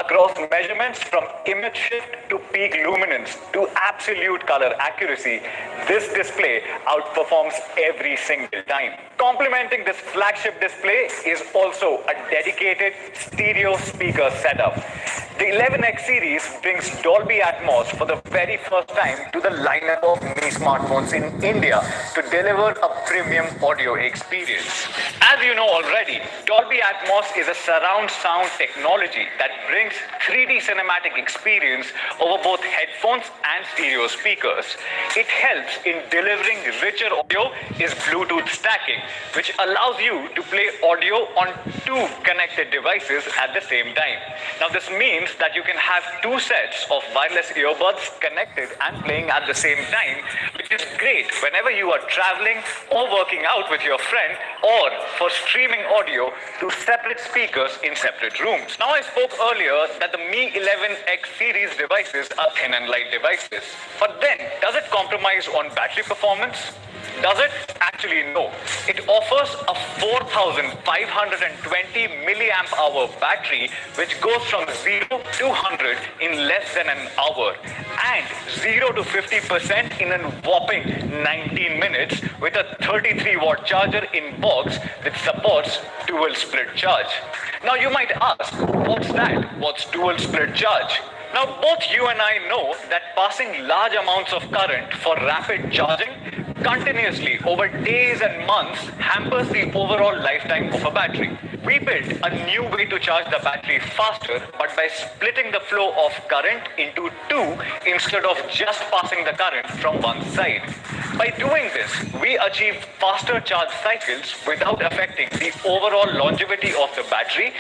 Across measurements from image shift to peak luminance to absolute color accuracy, this display outperforms every single time. Complementing this flagship display is also a dedicated stereo speaker setup. The 11X series brings Dolby Atmos for the very first time to the lineup of Mi smartphones in India to deliver a premium audio experience. As you know already, Dolby Atmos is a surround sound technology that brings 3D cinematic experience over both headphones and stereo speakers. It helps in delivering richer audio is Bluetooth stacking, which allows you to play audio on two connected devices at the same time. Now, this means that you can have two sets of wireless earbuds connected and playing at the same time, which is great whenever you are traveling or working out with your friend, or for streaming audio to separate speakers in separate rooms. Now, I spoke earlier that the Mi 11X series devices are thin and light devices. But then, does it compromise on battery performance? Does it? Actually, no. It offers a 4,520 milliamp hour battery, which goes from 0 to 100 in less than an hour, and 0 to 50% in a whopping 19 minutes with a 33 watt charger in box that supports dual split charge. Now, you might ask, what's that? What's dual split charge? Now, both you and I know that passing large amounts of current for rapid charging continuously over days and months hampers the overall lifetime of a battery. We built a new way to charge the battery faster, but by splitting the flow of current into two instead of just passing the current from one side. By doing this, we achieve faster charge cycles without affecting the overall longevity of the battery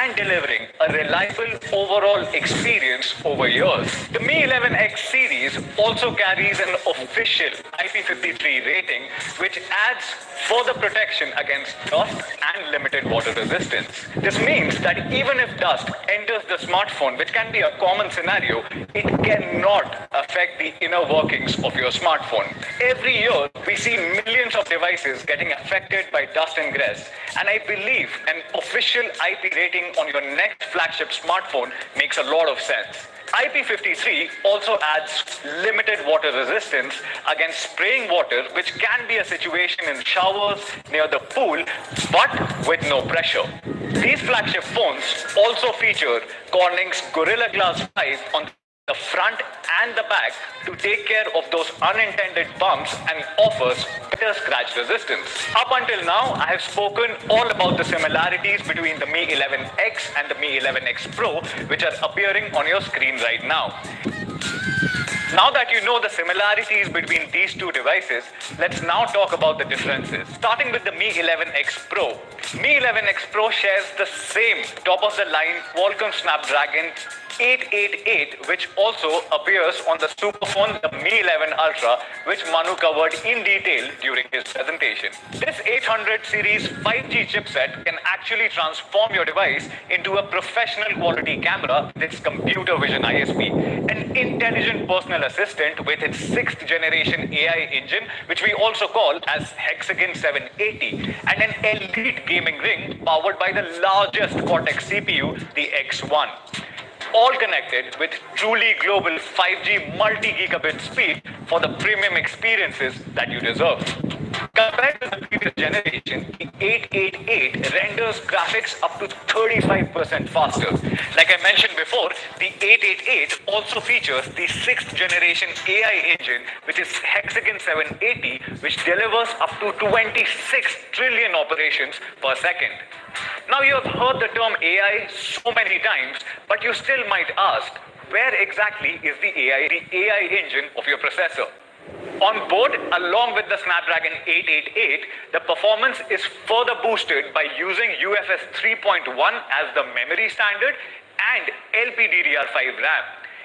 and delivering a reliable overall experience over years. The Mi 11X series also carries an official IP53 rating, which adds further protection against dust and limited water resistance. This means that even if dust enters the smartphone, which can be a common scenario, it cannot affect the inner workings of your smartphone. Every year, we see millions of devices getting affected by dust ingress, and I believe an official IP rating on your next flagship smartphone makes a lot of sense. IP53 also adds limited water resistance against spraying water, which can be a situation in showers, near the pool, but with no pressure. These flagship phones also feature Corning's Gorilla Glass 5 on the front and the back to take care of those unintended bumps and offers better scratch resistance. Up until now, I have spoken all about the similarities between the Mi 11X and the Mi 11X Pro, which are appearing on your screen right now. Now that you know the similarities between these two devices, let's now talk about the differences. Starting with the Mi 11X Pro. Mi 11X Pro shares the same top-of-the-line Qualcomm Snapdragon 888, which also appears on the superphone, the Mi 11 Ultra, which Manu covered in detail during his presentation. This 800 series 5G chipset can actually transform your device into a professional quality camera with its computer vision ISP, an intelligent personal assistant with its 6th generation AI engine, which we also call as Hexagon 780, and an elite gaming ring powered by the largest Cortex CPU, the X1. All connected with truly global 5G multi-gigabit speed for the premium experiences that you deserve. Compared to the previous generation, the 888 renders graphics up to 35% faster. Like I mentioned before, the 888 also features the 6th generation AI engine, which is Hexagon 780, which delivers up to 26 trillion operations per second. Now, you have heard the term AI so many times, but you still might ask, where exactly is the AI engine of your processor? On board, along with the Snapdragon 888, the performance is further boosted by using UFS 3.1 as the memory standard and LPDDR5 RAM.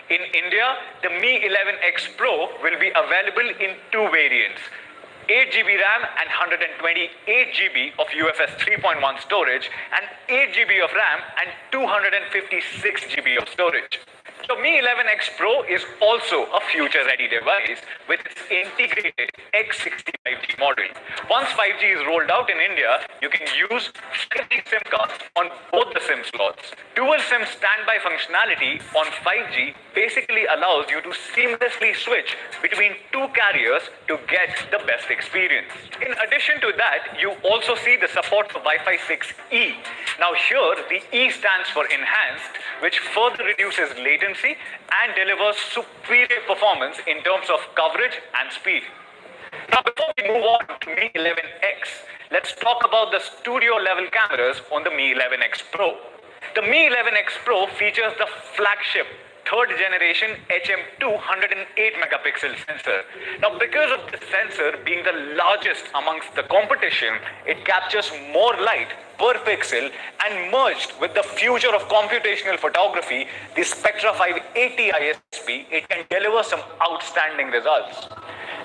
In India, the Mi 11X Pro will be available in two variants: 8GB RAM and 128GB of UFS 3.1 storage, and 8GB of RAM and 256GB of storage. The Mi 11X Pro is also a future-ready device with its integrated X65G model. Once 5G is rolled out in India, you can use 5G SIM cards on both the SIM slots. Dual SIM standby functionality on 5G basically allows you to seamlessly switch between two carriers to get the best experience. In addition to that, you also see the support for Wi-Fi 6E. Now here, the E stands for enhanced, which further reduces latency and delivers superior performance in terms of coverage and speed. Now, before we move on to Mi 11X, let's talk about the studio level cameras on the Mi 11X Pro. The Mi 11X Pro features the flagship third generation HM2 108 megapixel sensor. Now, because of the sensor being the largest amongst the competition, it captures more light per pixel, and merged with the future of computational photography, the Spectra 580 ISP, it can deliver some outstanding results.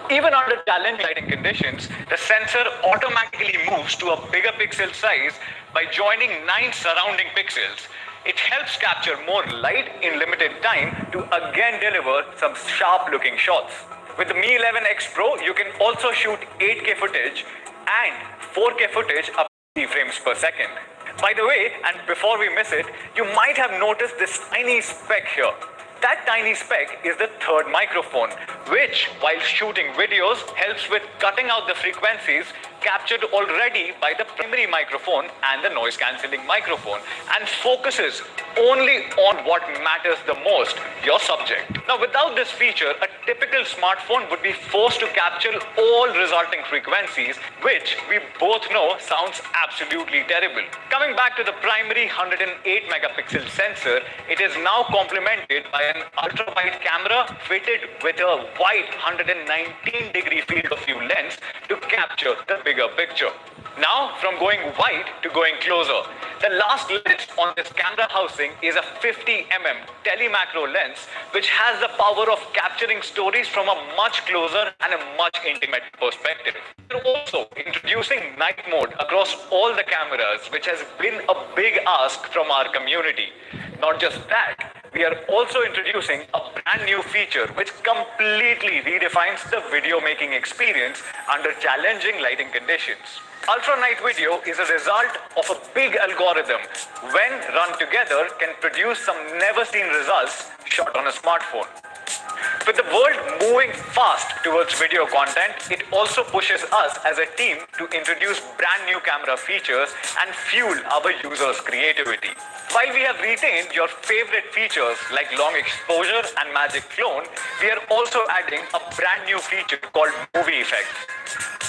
Even under challenging lighting conditions, the sensor automatically moves to a bigger pixel size by joining 9 surrounding pixels. It helps capture more light in limited time to again deliver some sharp looking shots. With the Mi 11X Pro, you can also shoot 8K footage and 4K footage up to 30 frames per second. By the way, and before we miss it, you might have noticed this tiny speck here. That tiny speck is the third microphone, which, while shooting videos, helps with cutting out the frequencies captured already by the primary microphone and the noise cancelling microphone, and focuses only on what matters the most, your subject. Now, without this feature, a typical smartphone would be forced to capture all resulting frequencies, which we both know sounds absolutely terrible. Coming back to the primary 108 megapixel sensor, it is now complemented by an ultra-wide camera fitted with a wide 119-degree field of view lens to capture the bigger picture. Now, from going wide to going closer, the last lens on this camera housing is a 50mm telemacro lens, which has the power of capturing stories from a much closer and a much intimate perspective. We're also introducing night mode across all the cameras, which has been a big ask from our community. Not just that, we are also introducing a brand new feature which completely redefines the video making experience under challenging lighting conditions. Ultra night video is a result of a big algorithm when run together can produce some never seen results shot on a smartphone. With the world moving fast towards video content, it also pushes us as a team to introduce brand new camera features and fuel our users' creativity. While we have retained your favorite features like long exposure and magic clone, we are also adding a brand new feature called movie effect.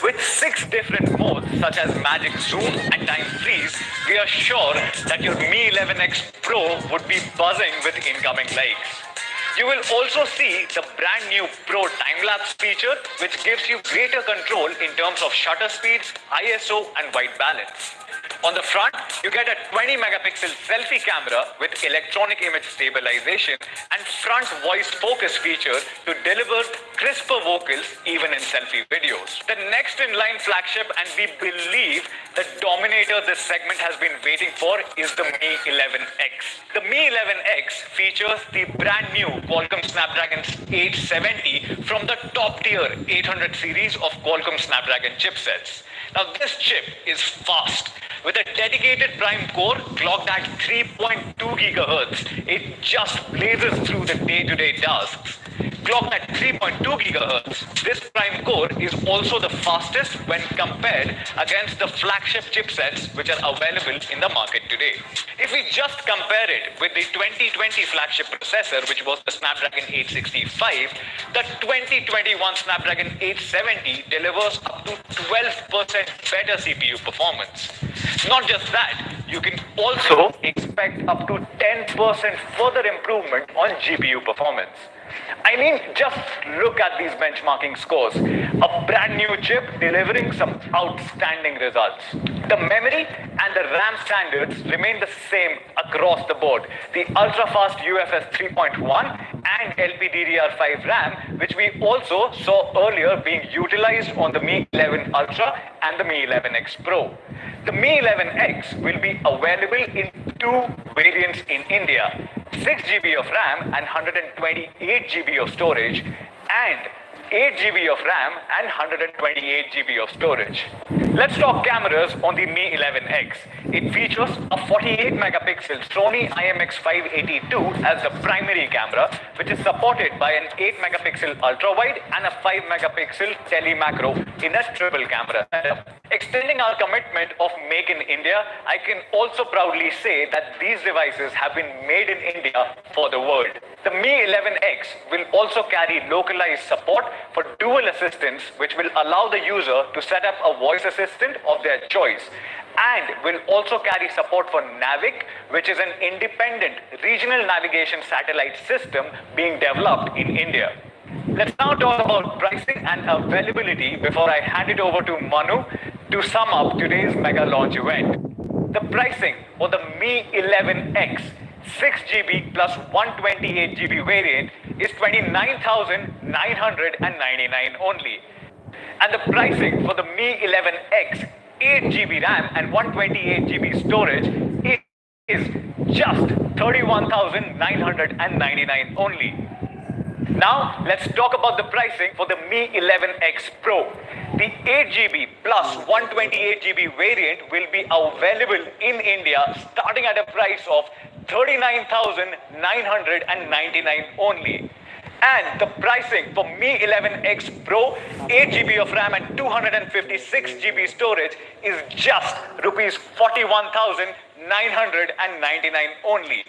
With 6 different modes such as magic zoom and time freeze, we are sure that your Mi 11X Pro would be buzzing with incoming likes. You will also see the brand new Pro time-lapse feature, which gives you greater control in terms of shutter speed, ISO and white balance. On the front, you get a 20 megapixel selfie camera with electronic image stabilization and front voice focus feature to deliver crisper vocals even in selfie videos. The next in line flagship, and we believe the dominator this segment has been waiting for, is the Mi 11X. The Mi 11X features the brand new Qualcomm Snapdragon 870 from the top tier 800 series of Qualcomm Snapdragon chipsets. Now this chip is fast. With a dedicated prime core clocked at 3.2 GHz, it just blazes through the day-to-day tasks. Clocked at 3.2 GHz, this prime core is also the fastest when compared against the flagship chipsets which are available in the market today. If we just compare it with the 2020 flagship processor, which was the Snapdragon 865, the 2021 Snapdragon 870 delivers up to 12% better CPU performance. Not just that, you can also expect up to 10% further improvement on GPU performance. I mean, just look at these benchmarking scores. A brand new chip delivering some outstanding results. The memory and the RAM standards remain the same across the board. The ultra-fast UFS 3.1 and LPDDR5 RAM, which we also saw earlier being utilized on the Mi 11 Ultra and the Mi 11X Pro. The Mi 11X will be available in 2 variants in India: 6 GB of RAM and 128 GB of storage, and 8 GB of RAM and 128 GB of storage. Let's talk cameras on the Mi 11X. It features a 48 megapixel Sony IMX582 as the primary camera, which is supported by an 8 megapixel ultra-wide and a 5 megapixel tele-macro in a triple camera setup. Extending our commitment of Make in India, I can also proudly say that these devices have been made in India for the world. The Mi 11X will also carry localized support for dual assistance, which will allow the user to set up a voice assistant of their choice, and will also carry support for Navic, which is an independent regional navigation satellite system being developed in India. Let's now talk about pricing and availability before I hand it over to Manu to sum up today's mega launch event. The pricing for the Mi 11X 6 GB plus 128 GB variant is 29,999 only. And the pricing for the Mi 11X 8 GB RAM and 128 GB storage is just 31,999 only. Now, let's talk about the pricing for the Mi 11X Pro. The 8 GB plus 128 GB variant will be available in India starting at a price of 39,999 only. And the pricing for Mi 11X Pro, 8 GB of RAM and 256 GB storage is just rupees 41,999 only.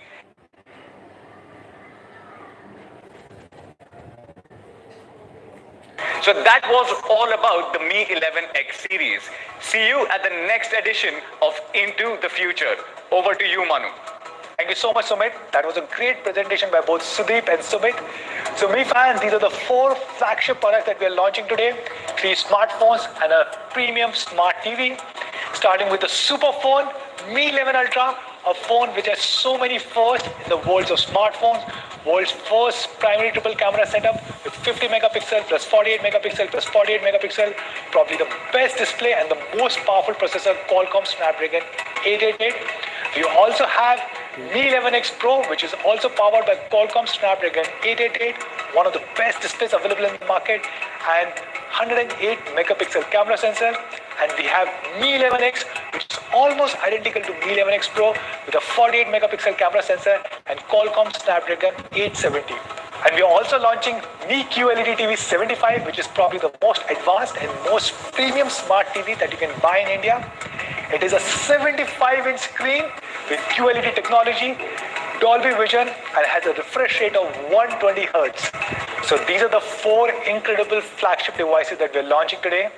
So that was all about the Mi 11X series. See you at the next edition of Into the Future. Over to you, Manu. Thank you so much, Sumit. That was a great presentation by both Sudeep and Sumit. So Mi fans, these are the 4 flagship products that we are launching today. 3 smartphones and a premium smart TV. Starting with the super phone, Mi 11 Ultra, a phone which has so many firsts in the world of smartphones. World's first primary triple camera setup with 50 megapixel plus 48 megapixel plus 48 megapixel. Probably the best display and the most powerful processor, Qualcomm Snapdragon 888. We also have Mi 11X Pro, which is also powered by Qualcomm Snapdragon 888, one of the best displays available in the market, and 108 megapixel camera sensor. And we have Mi 11X, which is almost identical to Mi 11X Pro with a 48 megapixel camera sensor and Qualcomm Snapdragon 870. And we are also launching Mi QLED TV 75, which is probably the most advanced and most premium smart TV that you can buy in India. It is a 75-inch screen with QLED technology, Dolby Vision, and has a refresh rate of 120 Hertz. So these are the 4 incredible flagship devices that we're launching today.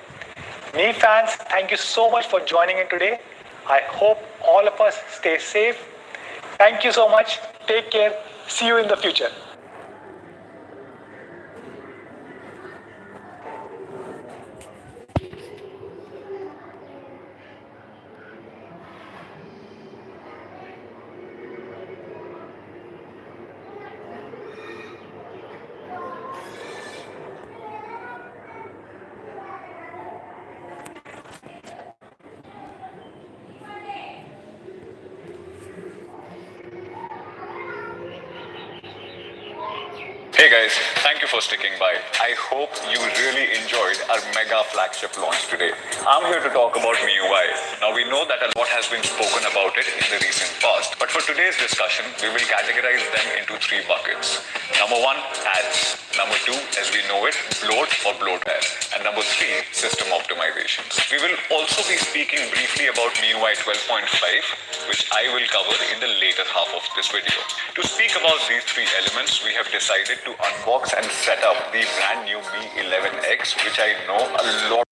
Mi fans, thank you so much for joining in today. I hope all of us stay safe. Thank you so much. Take care. See you in the future. Hey guys, thank you for sticking by. I hope you really enjoyed our mega flagship launch today. I'm here to talk about MIUI. Now we know that a lot has been spoken about it in the recent past, but for today's discussion, we will categorize them into 3 buckets. Number 1, ads. Number 2, as we know it, bloat or bloatware. And number 3, system optimizations. We will also be speaking briefly about MIUI 12.5, which I will cover in the later half of this video. To speak about these 3 elements, we have decided to unbox and set up the brand new Mi 11X, which I know a lot